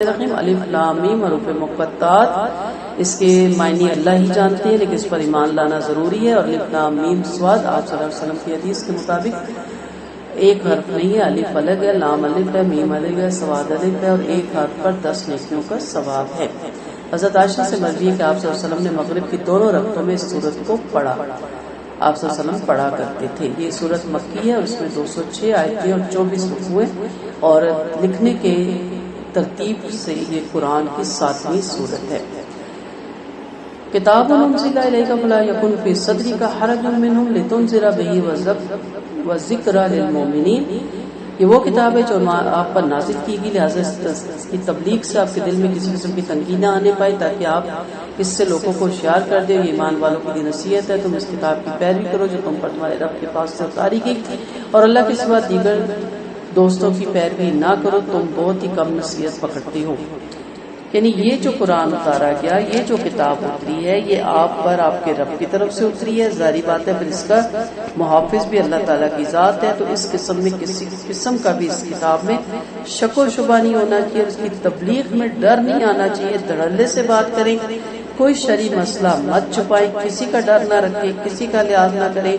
الرحیم الف لام میم حروف مقطعات، اس کے معنی اللہ ہی جانتے ہیں، لیکن اس پر ایمان لانا ضروری ہے۔ اور الف لام میم صاد، آپ صلی اللہ علیہ وسلم کی حدیث کے مطابق ایک حرف نہیں ہے، الف الگ ہے، لام الف ہے، میم الگ ہے، صاد الف ہے، اور ایک حرف پر 10 نیکیوں کا ثواب ہے۔ حضرت عائشہ سے مروی ہے کہ آپ صلی اللہ علیہ وسلم نے مغرب کی دونوں رکعتوں میں اس سورت کو پڑھا، آپ صلی اللہ علیہ وسلم پڑھا کرتے تھے۔ یہ سورت مکی ہے اور اس میں 206 آیتیں اور 24 رکوع ہیں، اور لکھنے کے ترتیب سے یہ قرآن کی 7ویں سورت ہے۔ کتاب انزل الیک فلا یکن فی صدرک حرج منہ لتنذر بہ وذکری للمؤمنین، یہ وہ کتاب ہے جو آپ پر نازل کی گئی، لہٰذا اس کی تبلیغ سے آپ کے دل میں کسی قسم کی تنگی نہ آنے پائے، تاکہ آپ اس سے لوگوں کو ہوشیار کر دیں۔ یہ ایمان والوں کے لیے نصیحت ہے، تم اس کتاب کی پیروی کرو جو تم پر تمہارے رب کے پاس سے اتاری گئی، اور اللہ کے سوا دیگر دوستوں کی پیروی نہ کرو، تم بہت ہی کم نصیحت پکڑتی ہو۔ یعنی یہ جو قرآن اتارا گیا، یہ جو کتاب اتری ہے، یہ آپ پر آپ کے رب کی طرف سے اتری ہے، ظاہری بات ہے، پھر اس کا محافظ بھی اللہ تعالیٰ کی ذات ہے، تو اس قسم میں کسی قسم کا بھی اس کتاب میں شک و شبہ نہیں ہونا چاہیے، اس کی تبلیغ میں ڈر نہیں آنا چاہیے، دھڑلے سے بات کریں، کوئی شرعی مسئلہ مت چھپائیں، کسی کا ڈر نہ رکھیں، کسی کا لحاظ نہ کریں،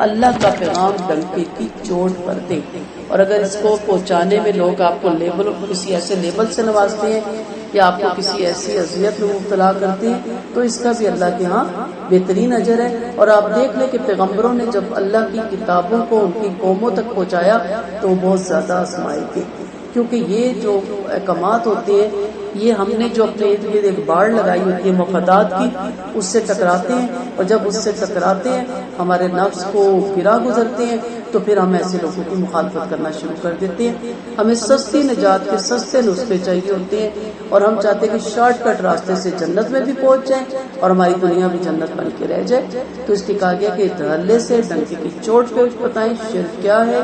اللہ کا پیغام ڈنکے کی چوٹ پر دیں۔ اور اگر اس کو پہنچانے میں لوگ آپ کو لیبل، کسی ایسے لیبل سے نوازتے ہیں یا آپ کو کسی ایسی اذیت میں مبتلا کرتے ہیں، تو اس کا بھی اللہ کے ہاں بہترین اجر ہے۔ اور آپ دیکھ لیں کہ پیغمبروں نے جب اللہ کی کتابوں کو ان کی قوموں تک پہنچایا تو بہت زیادہ آزمائے گئے، کیونکہ یہ جو احکامات ہوتے ہیں، یہ ہم نے جو اپنے ارد گرد ایک باڑ لگائی ہوتی ہے مفادات کی، اس سے ٹکراتے ہیں، اور جب اس سے ٹکراتے ہیں ہمارے نفس کو گرا گزرتے ہیں، تو پھر ہم ایسے لوگوں کی مخالفت کرنا شروع کر دیتے ہیں۔ ہمیں سستی نجات کے سستے نسخے چاہیے ہوتے ہیں، اور ہم چاہتے ہیں کہ شارٹ کٹ راستے سے جنت میں بھی پہنچ جائیں اور ہماری دنیا بھی جنت بن کے رہ جائے۔ تو اس لیے کہا گیا کہ دھڑلے سے ڈنکے کی چوٹ پہ بتائیں شرک کیا ہے،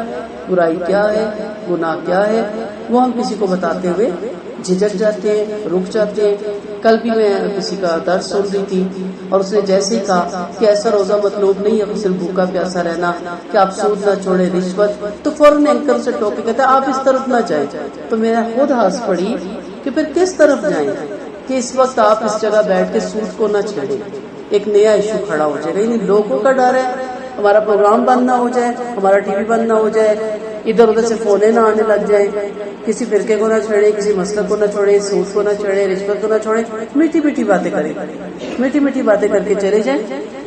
برائی کیا ہے، گناہ کیا ہے، وہ ہم کسی کو بتاتے ہوئے جھجک جاتے ہیں، رک جاتے ہیں۔ کل بھی میں کسی کا درس سن رہی تھی، اور اس نے جیسے ہی کہا کہ ایسا روزہ مطلوب نہیں ہے صرف بھوکا پیاسا رہنا، کہ آپ سود نہ چھوڑیں، رشوت، تو فوراً اینکر سے ٹوکے کہتے ہیں آپ اس طرف نہ جائیں۔ تو میرا خود ہنس پڑی کہ پھر کس طرف جائیں، کہ اس وقت آپ اس جگہ بیٹھ کے سود کو نہ چھیڑیں، ایک نیا ایشو کھڑا ہو جائے گا۔ یعنی لوگوں کا ڈر ہے ہمارا پروگرام بند نہ ہو جائے، ہمارا ٹی وی بند نہ ہو جائے، ادھر ادھر سے فونے نہ آنے لگ جائیں، کسی فرقے کو نہ چھڑے، کسی مسلک کو نہ چھوڑے، سود کو نہ چھڑے، رشوت کو نہ چھوڑے، میٹھی میٹھی باتیں کریں، میٹھی میٹھی باتیں کر کے چلے جائیں۔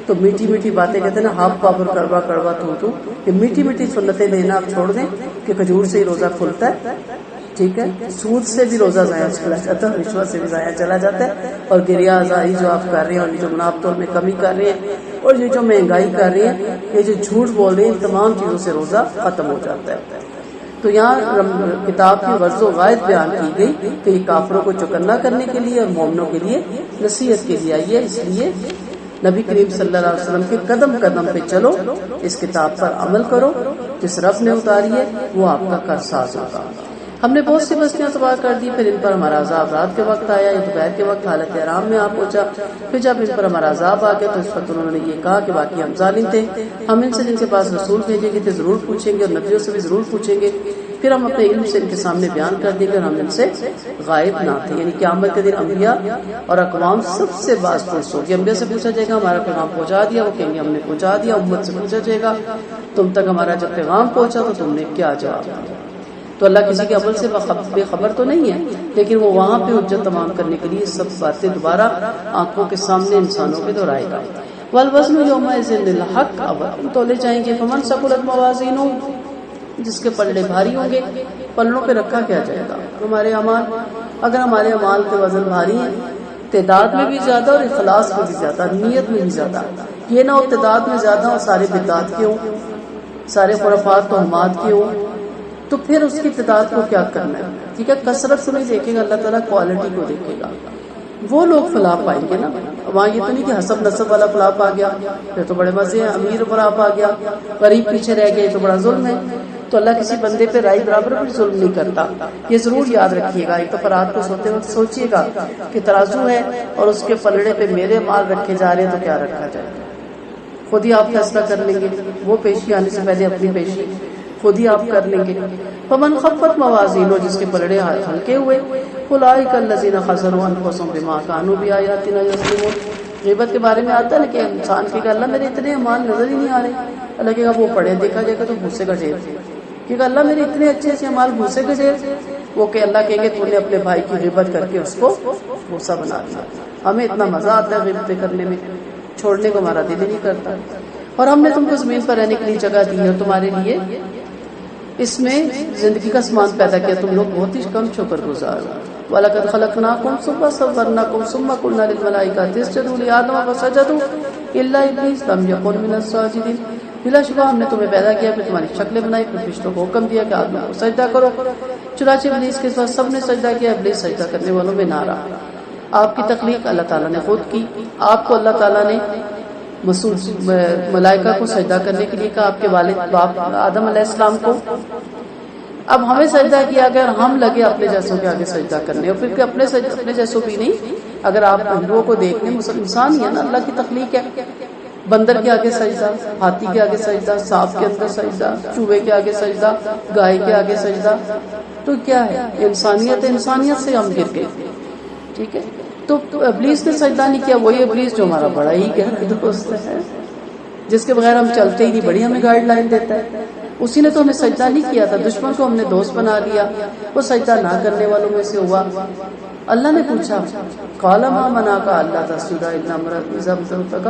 تو میٹھی میٹھی باتیں کہتے ہیں نا، ہاف پاور کڑوا کڑوا تو کہ میٹھی میٹھی سنتیں لینا آپ چھوڑ دیں، کہ کھجور سے ہی روزہ کھلتا ہے، ٹھیک ہے، سود سے بھی روزہ ضائع چلا جاتا ہے، رشوت سے بھی ضائع چلا جاتا ہے، اور گریا ازاری جو آپ کر رہے ہیں، اور یہ جو منافع تول میں کمی کر رہے ہیں، اور یہ جو مہنگائی کر رہے ہیں، یہ جو جھوٹ بول رہے ہیں، تمام چیزوں سے روزہ ختم ہو جاتا ہے۔ تو یہاں کتاب کی غرض و غایت بیان کی گئی کہ یہ کافروں کو چوکنا کرنے کے لیے اور مومنوں کے لیے نصیحت کے لیے آئی ہے، اس لیے نبی کریم صلی اللہ علیہ وسلم کے قدم قدم پہ چلو، اس کتاب پر عمل کرو، جس رب نے اتاری ہے وہ آپ کا کارساز ہوگا۔ ہم نے بہت سی بستیاں تباہ کر دی، پھر ان پر ہمارا عذاب رات کے وقت آیا یا دوپہر کے وقت حالت احرام میں آ پہنچا، پھر جب ان پر ہمارا عذاب آ گیا تو اس وقت انہوں نے یہ کہا کہ باقی ہم ظالم تھے، ہم ان سے جن کے پاس رسول بھیجے گئے تھے ضرور پوچھیں گے، اور نبیوں سے بھی ضرور پوچھیں گے، پھر ہم اپنے علم سے ان کے سامنے بیان کر دیں گے، اور ہم ان سے غائب نہ تھے۔ یعنی قیامت کے دن انبیاء اور اقوام سب سے باز پرس ہوگی۔ انبیاء سے پوچھا جائے گا ہمارا پیغام پہنچا دیا، وہ کہیں گے ہم نے پہنچا دیا۔ امت سے پوچھا جائے گا تم تک ہمارا جب پیغام پہنچا تو تم نے کیا جواب دیا۔ تو اللہ کسی کے عمل سے بے خبر تو نہیں ہے، لیکن وہ وہاں پہ حجت تمام کرنے کے لیے سب باتیں دوبارہ آنکھوں کے سامنے انسانوں کے دہرائے گا۔ والوزن یومئذ الحق، اب ہم تولے جائیں گے، فمن ثقلت موازینہ، جس کے پلڑے بھاری ہوں گے۔ پلڑوں پہ رکھا کیا جائے گا؟ ہمارے اعمال۔ اگر ہمارے اعمال کے وزن بھاری ہیں، تعداد میں بھی زیادہ اور اخلاص میں بھی زیادہ، نیت میں بھی زیادہ، یہ نہ ہو تعداد میں زیادہ اور سارے بدعات کے ہوں، سارے خرافات توہمات کے ہوں، تو پھر اس کی تعداد کو کیا کرنا ہے؟ ٹھیک ہے، کثرت کو نہیں دیکھے گا اللہ تعالیٰ، کوالٹی کو دیکھے گا۔ وہ لوگ فلاح پائیں گے نا، وہاں یہ تو نہیں کہ حسب نسب والا فلاح پا گیا، پھر تو بڑے مزے ہیں، امیر فلاح پا گیا، غریب پیچھے رہ گئے تو بڑا ظلم ہے۔ تو اللہ کسی بندے پہ رائے برابر بھی ظلم نہیں کرتا، یہ ضرور یاد رکھیے گا۔ ایک تو فرات کو سوتے وقت سوچیے گا کہ ترازو ہے اور اس کے پلڑے پہ میرے مال رکھے جا رہے ہیں، تو کیا رکھا جائے، خود ہی آپ فیصلہ کر لیں گے۔ وہ پیشی آنے سے پہلے اپنی پیشی خود ہی آپ کر لیں گے. فمن خفت موازینہ جس کے پلڑے ہلکے ہوئے اولئک الذین خسروا انفسهم بما كانوا بآیاتنا یظلمون. غیبت کے بارے میں آتا ہے کہ انسان کے اللہ میرے اتنے اعمال نظر ہی نہیں آ رہے. اللہ کہے گا وہ پڑھے دیکھا جائے گا تو بھوسے کا ڈھیر تھے کہ اللہ میرے اتنے اچھے اچھے اعمال بھوسے کا ڈھیر تھے. وہ کہ اللہ کہیں گے تو نے اپنے بھائی کی غیبت کر کے اس کو بھوسا بنا دیا. ہمیں اتنا مزہ آتا ہے غیبتیں کرنے میں, چھوڑنے کو ہمارا دل ہی نہیں کرتا. اور ہم نے تم کو زمین پر رہنے کے لیے جگہ دی ہے اور تمہارے لیے اس میں زندگی کا سامان پیدا کیا, تم لوگ بہت ہی کم شکر گزار ہو. وَلَقَدْ خَلَقْنَاكُمْ ثُمَّ صَوَّرْنَاكُمْ ثُمَّ قُلْنَا لِلْمَلَائِكَةِ اسْجُدُوا لِآدَمَ فَسَجَدُوا إِلَّا إِبْلِيسَ لَمْ يَكُنْ مِنَ السَّاجِدِينَ. بلا شبہ ہم نے تمہیں پیدا کیا, پھر تمہاری شکلیں بنائی, پھر فرشتوں کو حکم دیا کہ آدم کو سجدہ کرو. چنانچہ ابلیس کے ساتھ سب نے سجدہ کیا, ابلیس سجدہ کرنے والوں میں نہ رہا. آپ کی تخلیق اللہ تعالیٰ نے خود کی. آپ کو اللہ تعالیٰ نے ملائکہ کو سجدہ کرنے کے لیے کہا, آپ کے والد باپ آدم علیہ السلام کو. اب ہمیں سجدہ کیا گیا اور ہم لگے اپنے جیسوں کے آگے سجدہ کرنے, اور پھر اپنے جیسوں بھی نہیں. اگر آپ ہندوؤں کو دیکھ لیں, انسان ہی ہے نا, اللہ کی تخلیق ہے. بندر کے آگے سجدہ, ہاتھی کے آگے سجدہ, سانپ کے اندر سجدہ, چوہے کے آگے سجدہ, گائے کے آگے سجدہ. تو کیا ہے انسانیت, انسانیت سے ہم گر گئے. ٹھیک ہے, تو ابلیس نے سجدہ نہیں کیا. وہی ابلیس جو ہمارا بڑا ہی گہرا دوست ہے, جس کے بغیر ہم چلتے ہی نہیں, بڑی ہمیں گائیڈ لائن دیتا ہے, اسی نے تو ہمیں سجدہ نہیں کیا تھا. دشمن کو ہم نے دوست بنا لیا, وہ سجدہ نہ کرنے والوں میں سے ہوا. اللہ نے پوچھا قال ما منعك الا تسجد الا امرتك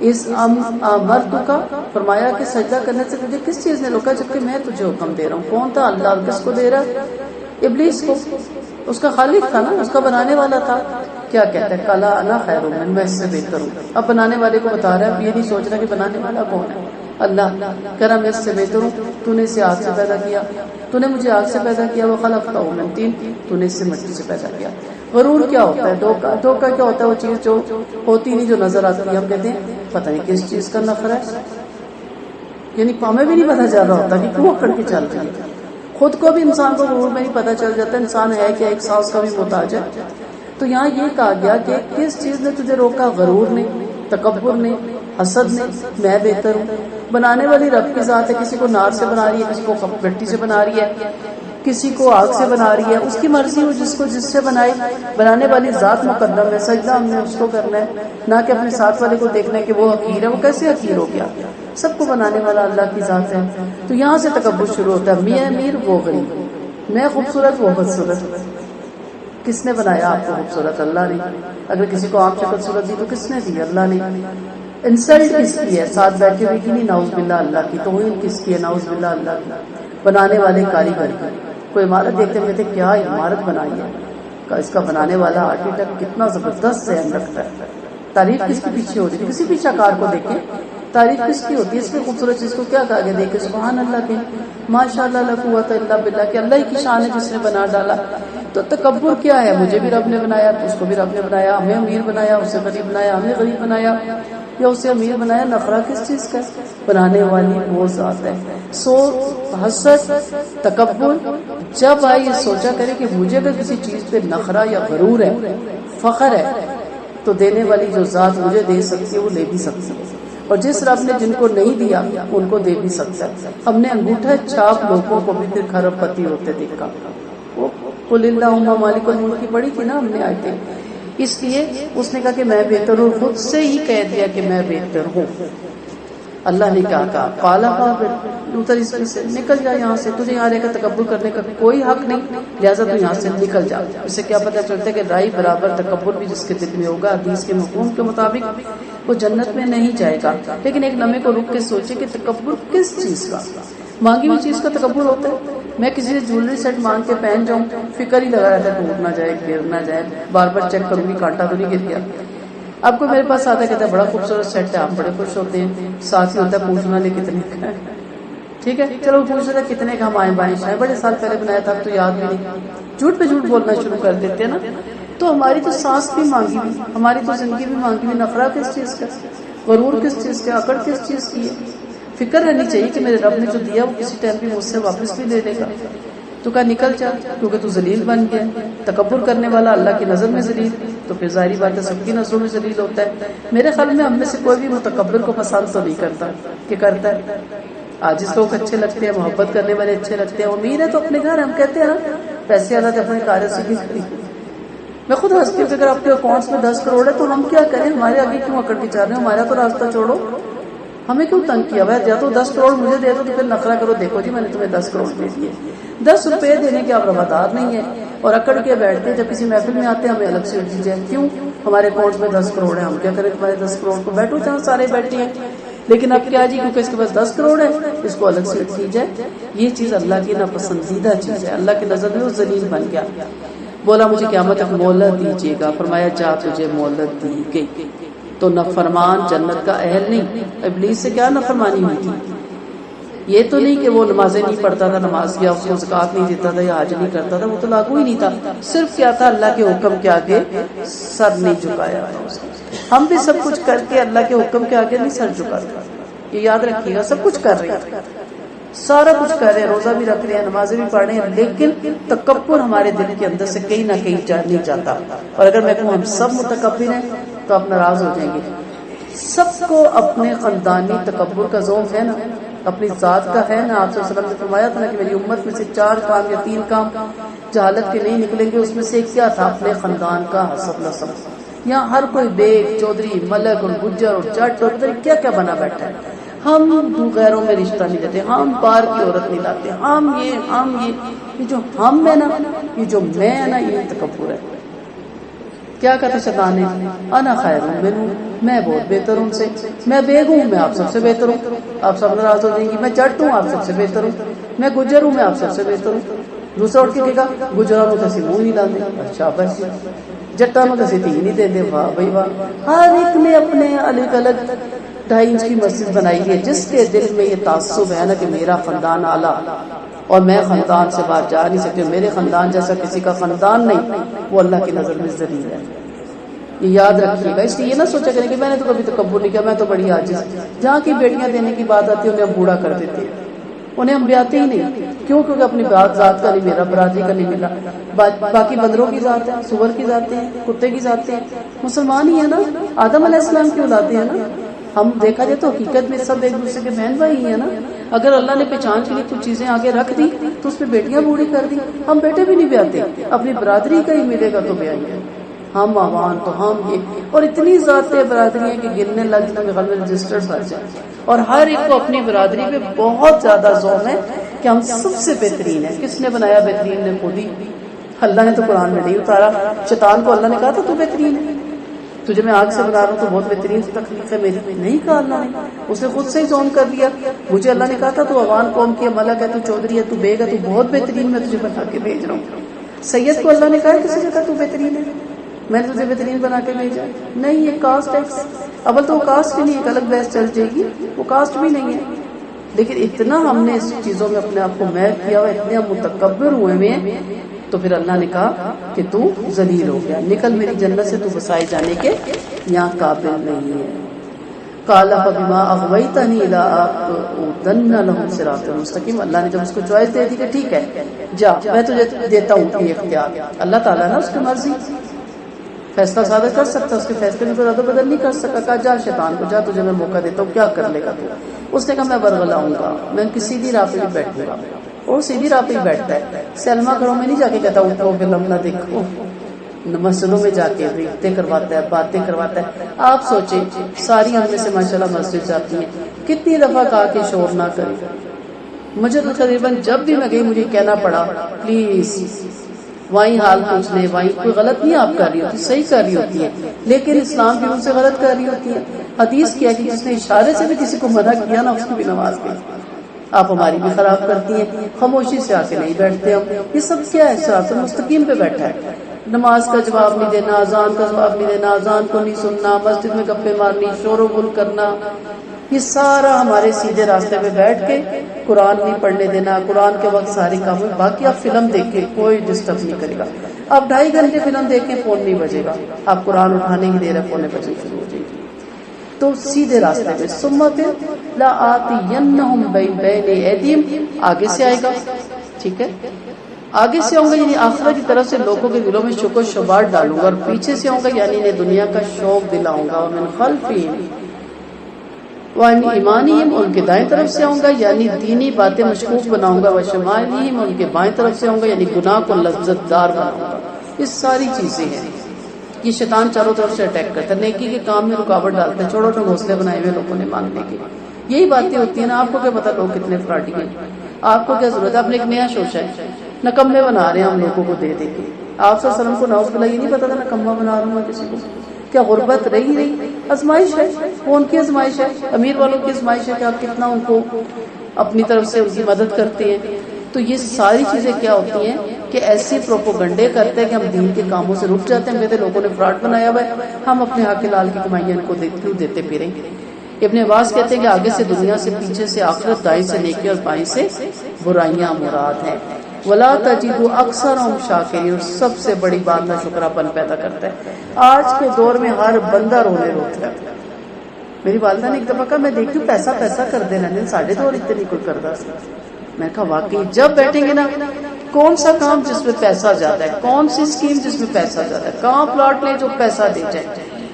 اس امرتك, فرمایا کہ سجدہ کرنے سے تجھے کس چیز نے روکا جبکہ میں تجھے حکم دے رہا ہوں. کون تھا اللہ, کس کو دے رہا؟ ابلیس کو. اس کا خالق تھا نا, اس کا بنانے والا تھا. کیا کہتا ہے قال انا خیر من, میں اس سے بہتر ہوں. اب بنانے والے کو بتا رہا ہے, اب یہ نہیں سوچ رہا کہ بنانے والا کون ہے. اللہ کہہ رہا میں اس سے بہتر ہوں. تو نے اسے آگ سے پیدا کیا, تو نے مجھے آگ سے پیدا کیا. وہ خلقتہ من طین, تو نے اس سے مٹی سے پیدا کیا. غرور کیا ہوتا ہے؟ دھوکہ کیا ہوتا ہے؟ وہ چیز جو ہوتی نہیں, جو نظر آتی ہے. ہم کہتے ہیں پتہ نہیں کس چیز کا نخرہ ہے, یعنی ہمیں بھی نہیں پتہ چل رہا ہوتا کہ کیوں اکڑ کے چل رہی ہے. خود کو بھی انسان کو غرور میں نہیں پتہ چل جاتا انسان ہے کیا, ایک سانس کا بھی محتاج ہے. تو یہاں یہ کہا گیا کہ کس چیز نے تجھے روکا؟ غرور نے, تکبر نے, حسد نے. میں بہتر ہوں. بنانے والی رب کی ذات ہے, کسی کو نار سے بنا رہی ہے, کسی کو مٹی سے بنا رہی ہے, کسی کو آگ سے بنا رہی ہے. اس کی مرضی ہو, جس کو جس سے بنائی. بنانے والی ذات مقدم ہے, سجدہ ہم نے اس کو کرنا ہے, نہ کہ اپنے ساتھ والے کو دیکھنا ہے کہ وہ حقیر ہے. وہ کیسے حقیر ہو گیا؟ سب کو بنانے والا اللہ کی ذات ہے. تو یہاں سے تکبر شروع ہوتا ہے. میں امیر, وہ غریب. میں خوبصورت, وہ بدصورت. کس نے بنایا آپ کو خوبصورت؟ اللہ نے. اگر کسی کو آپ شکل صورت دی تو کس نے دی؟ اللہ نے. انسلٹ کس کی ہے؟ ساتھ بیٹھے ہوئے کی نہیں, نعوذ باللہ اللہ کی. توہین کس کی ہے؟ نعوذ باللہ اللہ کی. بنانے والے کاریگر کی. کوئی عمارت دیکھتے ہیں کہتے کیا عمارت بنائی ہے, اس کا بنانے والا آرکیٹیکٹ کتنا زبردست ذہن رکھتا ہے. تعریف کس کے پیچھے ہوتی ہے؟ کسی بھی شاہکار کو دیکھیں, تعریف کس کی ہوتی ہے؟ اس میں خوبصورت چیز کو کیا کہا گیا؟ دیکھے سبحان اللہ کے, ماشاء اللہ لا قوت الا باللہ, کہ اللہ کی شان ہے جس نے بنا ڈالا. تو تکبر کیا ہے؟ مجھے بھی رب نے بنایا, تو اس کو بھی رب نے بنایا. ہمیں امیر بنایا, اسے غریب بنایا. ہمیں غریب بنایا یا اسے امیر بنایا. نخرہ کس چیز کا؟ بنانے والی وہ ذات ہے. سو حسد, تکبر جب آئی یہ سوچا کرے کہ مجھے اگر کسی چیز پہ نخرہ یا غرور ہے, فخر ہے, تو دینے والی جو ذات مجھے دے سکتی ہے وہ لے بھی سکتی ہے, اور جس رب نے جن کو نہیں دیا ان کو دے بھی سکتا ہے. ہم نے انگوٹھا چھاپ لوگوں کو بھی پھر کھرب پتی ہوتے دیکھا. وہ قل اللہم مالک الملک کی پڑھی تھی نا ہم نے آیتیں. اس لیے اس نے کہا کہ میں بہتر ہوں, خود سے ہی کہہ دیا کہ میں بہتر ہوں. اللہ نے کہا قال اتر اس میں سے, نکل جا یہاں سے, تجھے یہاں رہ کر تکبر کرنے کا کوئی حق نہیں, لہٰذا تو یہاں سے نکل جا. اس سے کیا پتہ چلتا ہے کہ رائی برابر تکبر بھی جس کے دل میں ہوگا حدیث کے مفہوم کے مطابق وہ جنت میں نہیں جائے گا. لیکن ایک لمحے کو رک کے سوچے کہ تکبر کس چیز کا؟ مانگی ہوئی چیز کا تکبر ہوتا ہے. میں کسی سے جولری سیٹ مانگ کے پہن جاؤں, فکر ہی لگا رہتا ہے ٹوٹ نہ جائے, گر نہ جائے, بار بار چیک کروں گی کانٹا تو نہیں گر گیا. اب کوئی میرے پاس آتا ہے کہتا ہے بڑا خوبصورت سیٹ ہے, آپ بڑے خوش ہوتے ہیں. ساتھ ہی ہوتا ہے پوچھنا لے کتنے کا ہے. ٹھیک ہے چلو پوچھ رہے کتنے کا, ہم آئیں بائیں شاید بڑے سال پہلے بنایا تھا, تو یاد بھی نہیں. جھوٹ پہ جھوٹ بولنا شروع کر دیتے ہیں نا. تو ہماری تو سانس بھی مانگی ہوئی, ہماری تو زندگی بھی مانگی ہوئی. نخرہ کس چیز کا؟ غرور کس چیز کا؟ اکڑ کس چیز کی ہے؟ فکر رہنی چاہیے کہ میرے رب نے جو دیا وہ کسی ٹائم بھی مجھ سے واپس بھی لے لے گا. تو کہا نکل جا, کیونکہ تو ذلیل بن گیا. تکبر کرنے والا اللہ کی نظر میں ذلیل, تو پھر ظاہری بات ہے سب کی نظروں میں ذلیل ہوتا ہے. میرے خیال میں ہم میں سے کوئی بھی متکبر کو پسند تو نہیں کرتا, کہ کرتا ہے عاجز لوگ اچھے لگتے ہیں، محبت کرنے والے اچھے لگتے ہیں، امیر ہے تو اپنے گھر، ہم کہتے ہیں نا پیسے اللہ اپنے کارے سے بھی خرید۔ میں خود ہنستی ہوں کہ اگر آپ کے اکاؤنٹس میں 10 کروڑ ہے تو ہم کیا کریں، ہمارے آگے کیوں اکڑ کے چل رہے ہیں، ہمارا تو راستہ چھوڑو، ہمیں کیوں تنگ کیا ہوا ہے، یا تو 10 کروڑ مجھے دے دو تو پھر نخرہ کرو، دیکھو جی میں نے تمہیں 10 کروڑ دے دیے۔ 10 روپے دینے کے آپ روادار نہیں ہیں اور اکڑ کے بیٹھتے ہیں، جب کسی محفل میں آتے ہیں ہمیں الگ سے اٹھ جائے، کیوں ہمارے اکاؤنٹ میں 10 کروڑ ہے، ہم کیا کریں تمہارے 10 کروڑ کو، بیٹھو جہاں سارے بیٹھے ہیں، لیکن اب کیا جی کیونکہ اس کے پاس 10 کروڑ ہے اس کو الگ سے اٹھ کی جائے۔ یہ چیز اللہ کی ناپسندیدہ چیز ہے، اللہ کی نظر میں وہ ذلیل بن گیا۔ بولا مجھے قیامت تک مہلت دیجیے گا، فرمایا جا تجھے مہلت دی گئی۔ تو نافرمان جنت کا اہل نہیں۔ ابلیس سے کیا نافرمانی ہوئی تھی؟ یہ تو نہیں کہ وہ نمازیں نہیں پڑھتا تھا، نماز کیا اس کو زکوٰۃ نہیں دیتا تھا یا حج نہیں کرتا تھا، وہ تو لاگو ہی نہیں تھا، صرف کیا تھا اللہ کے حکم کے آگے سر نہیں جھکایا۔ ہم بھی سب کچھ کر کے اللہ کے حکم کے آگے نہیں سر جھکاتے، یہ یاد رکھیے گا، سب کچھ کر رہے ہیں، سارا کچھ کر رہے ہیں، روزہ بھی رکھ رہے ہیں، نمازیں بھی پڑھ رہے ہیں، لیکن تکبر ہمارے دل کے اندر سے کہیں نہ کہیں نہیں جاتا۔ اور اگر میں کہوں ہم سب متکبر ہیں تو آپ ناراض ہو جائیں گے۔ سب کو اپنے خاندانی تکبر کا ذوق ہے نا، اپنی ذات کا ہے نا۔ آپ صلی اللہ علیہ وسلم نے فرمایا تھا نا کہ میری امت میں سے 4 کام یا 3 کام جہالت کے نہیں نکلیں گے، اس میں سے کیا تھا؟ اپنے خاندان کا حسب نسب۔ یہاں ہر کوئی بیگ، چودھری، ملک اور گجر اور جٹ اور کیا کیا بنا بیٹھا ہے۔ ہم غیروں میں رشتہ نہیں دیتے، ہم باہر کی عورت نہیں لاتے، ہم یہ جو ہم ہے نا، یہ جو میں ہے نا، یہ تکبر ہے۔ کیا کہتا شیطان نے؟ انا خیر منہ، میں بہت بہتر ہوں ان سے، میں بیگ ہوں، میں آپ سب سے بہتر ہوں۔ آپ سب ناراض ہو جائیں گی، میں جٹ ہوں، آپ سب سے بہتر ہوں، میں گجر ہوں، میں آپ سب سے بہتر ہوں۔ دوسرا اٹھ کے کہے گا گجرانوں تو منہ نہیں لاندے، اچھا بس جٹانوں تو تھی نہیں دے دے، واہ بھائی واہ۔ ہر ایک نے اپنے الگ الگ 2.5 انچ کی مسجد بنائی ہے، جس کے دل میں یہ تعصب ہے نا کہ میرا خاندان اعلیٰ اور میں خاندان سے باہر جا نہیں سکتی، میرے خاندان جیسا کسی کا خاندان نہیں، وہ اللہ کی نظر میں ذلیل ہے۔ یہ یاد رکھیے گا، اس لیے یہ نہ سوچا کریں کہ میں نے تو کبھی تکبر نہیں کیا، میں تو بڑی عاجز۔ جہاں کی بیٹیاں دینے کی بات آتی ہے انہیں ہم بوڑھا کر دیتے ہیں، انہیں ہم بیاتے ہی نہیں، کیوں؟ کیونکہ اپنی ذات کا نہیں ملا، برادری کا نہیں ملا۔ باقی بندروں کی ذات ہے، سور کی ذاتیں ہیں، کتے کی ذاتیں ہیں، مسلمان ہی ہے نا، آدم علیہ السلام کی اولادیں ہیں نا۔ ہم دیکھا جائے تو حقیقت میں سب ایک دوسرے کے بہن بھائی ہیں نا۔ اگر اللہ نے پہچان کے لیے کچھ چیزیں آگے رکھ دی تو اس میں بیٹیاں بوڑھی کر دی۔ ہم بیٹے بھی نہیں بیاتے، اپنی برادری کا ہی ملے گا تو بیائیں گے، ہم عوام تو ہم یہ، اور اتنی ذاتیں برادری ہیں کہ گننے لگ جائیں گے، غلط رجسٹرڈ آ جائیں، اور ہر ایک کو اپنی برادری پہ بہت زیادہ ذوق ہے کہ ہم سب سے بہترین ہیں۔ کس نے بنایا بہترین؟ نے خود ہی۔ اللہ نے تو قرآن میں نہیں اتارا، شیطان کو اللہ نے کہا تھا تو بہترین ہے، تجھے میں آگ سے بنا رہا ہوں تو بہت بہترین تخلیق ہے میری، نہیں کہا اللہ نے، اس نے خود سے ہی زوم کر دیا۔ مجھے اللہ نے کہا تھا تو عوام قوم کی ملک ہے، تو چودھری ہے، تو بیگ ہے، تو بہت بہترین میں تجھے بنا کے بھیج رہا ہوں۔ سید کو اللہ نے کہا کسی جگہ تو بہترین ہے، میں نے تجھے بہترین بنا کے بھیجا؟ نہیں، یہ کاسٹ ایکس، اول تو وہ کاسٹ بھی نہیں، ایک الگ بحث چل جائے گی، وہ کاسٹ بھی نہیں ہے۔ لیکن اتنا ہم نے اس چیزوں میں اپنے آپ کو محو کیا ہوا، اتنے ہم متکبر ہوئے ہیں، تو پھر اللہ نے کہا کہ تو ذلیل ہو گیا، نکل میری جنت سے، تو بسائے جانے کے یہاں قابل نہیں ہے۔ قال فبما اغويتني لأقعدن لهم صراط مستقيم۔ اللہ نے جب اس کو چوائس دے دی کہ ٹھیک ہے جا، میں تجھے دیتا ہوں یہ اختیار، اللہ تعالیٰ نا اس کی مرضی، فیصلہ صادر کر سکتا، اس کے فیصلے میں رد و بدل نہیں کر سکتا۔ کہا جا شیطان کو، جا تجھے میں موقع دیتا ہوں، کیا کر لے گا تو؟ اس نے کہا میں برگلاؤں گا، میں کسی سیدھی راہ پہ بھی بیٹھوں گا، اور سیدھی راہ پہ ہی بیٹھتا ہے۔ سلما گھروں میں نہیں جا کے کہتا اٹھو فلم نہ دیکھو، مسجدوں میں جا کے ریختیں کرواتا ہے، باتیں کرواتا ہے۔ آپ سوچیں ساری ہم میں سے ماشاءاللہ مسجد جاتی ہیں، کتنی دفعہ کہا کہ شور نہ کریں، مجھے تو تقریباً جب بھی میں گئی مجھے کہنا پڑا پلیز وہیں حال پوچھ لیں، وہیں کوئی غلط نہیں آپ کر رہی ہوتی، صحیح کر رہی ہوتی ہے، لیکن اسلام کی ان سے غلط کر رہی ہوتی ہے۔ حدیث کیا کہ جس نے اشارے سے بھی کسی کو منع کیا نا، اس کی بھی نماز گئی۔ آپ ہماری بھی خراب کرتی ہیں، خاموشی سے آ کے نہیں بیٹھتے ہم، یہ سب کیا ہے؟ صراط مستقیم پہ بیٹھا ہے۔ نماز کا جواب نہیں دینا، اذان کا جواب نہیں دینا، اذان کو نہیں سننا، مسجد میں گپے مارنی، شور و غل کرنا، یہ سارا ہمارے سیدھے راستے پہ بیٹھ کے قرآن نہیں پڑھنے دینا، قرآن کے وقت سارے کام ہوئے۔ باقی آپ فلم دیکھیں، کوئی ڈسٹرب نہیں کرے گا، آپ 2.5 گھنٹے فلم دیکھیں، فون نہیں بجے گا، آپ قرآن اٹھانے کی دیر ہے، فون بجے شروع ہو جائے گی۔ تو سیدھے راستے پہ ثم پھر لا آتینہم بین ایدیہم، آگے سے آئے گا، ٹھیک ہے، آگے سے آؤں گا یعنی آخرت کی طرف سے لوگوں کے دلوں میں شک و شبہات ڈالوں گا، اور پیچھے سے آؤں گا یعنی انہیں دنیا کا شوق دلاؤں گا، ومن خلفہم، وَعَنْ ایمانہم ان کے دائیں طرف سے آؤں گا یعنی دینی باتیں مشکوک بناؤں گا، وَشَمَائلہم ان کے بائیں طرف سے آؤں گا یعنی گناہ کو لذت دار بناؤں گا. یہ ساری چیزیں ہیں. یہ شیطان چاروں طرف سے اٹیک کرتا ہے، نیکی کے کام میں رکاوٹ ڈالتا ہے، چھوٹے چھوٹے گھونسلے بنائے ہوئے لوگوں نے مانگنے کے. یہی باتیں ہوتی ہیں نا. آپ کو کیا پتا لوگ کتنے فراڈی ہیں، آپ کو کیا ضرورت ہے؟ آپ نے ایک نیا شوشہ ہے، نکمے بنا رہے ہیں ہم لوگوں کو دے دے کے. آپ صلی اللہ علیہ وسلم کو نعوذ باللہ یہ نہیں پتا تھا نکما بنا رہا ہوں میں کسی کو. کیا غربت رہی آزمائش ہے، وہ ان کی آزمائش ہے، امیر والوں کی آزمائش ہے کہ آپ کتنا ان کو اپنی طرف سے ان کی مدد کرتے ہیں. تو یہ ساری چیزیں کیا ہوتی ہیں کہ ایسے پروپوگنڈے کرتے ہیں کہ ہم دین کے کاموں سے رک جاتے ہیں. میرے لوگوں نے فراڈ بنایا ہوا ہے، ہم اپنے حق لال کی کمائیاں ان کو کیوں دیتے پھریں. ابن عباس کہتے ہیں کہ آگے سے دنیا سے، پیچھے سے آخرت، دائیں سے نیکی اور بائیں سے برائیاں مراد ہیں. ولا تجد اکثرهم شاکرین، اور سب سے بڑی بات نہ شکرا پن پیدا کرتا ہے. آج کے دور میں ہر بندہ رونے روتا ہے. میری والدہ نے ایک دفعہ کہا میں دیکھتی ہوں پیسہ پیسہ کر دینا دن ساڑھے دور اتنی کوئی کردا سی. میں کہا واقعی جب بیٹھیں گے نا، کون سا کام جس میں پیسہ زیادہ ہے، کون سی اسکیم جس میں پیسہ زیادہ ہے، کہاں پلاٹ لیں جو پیسہ دے جائے،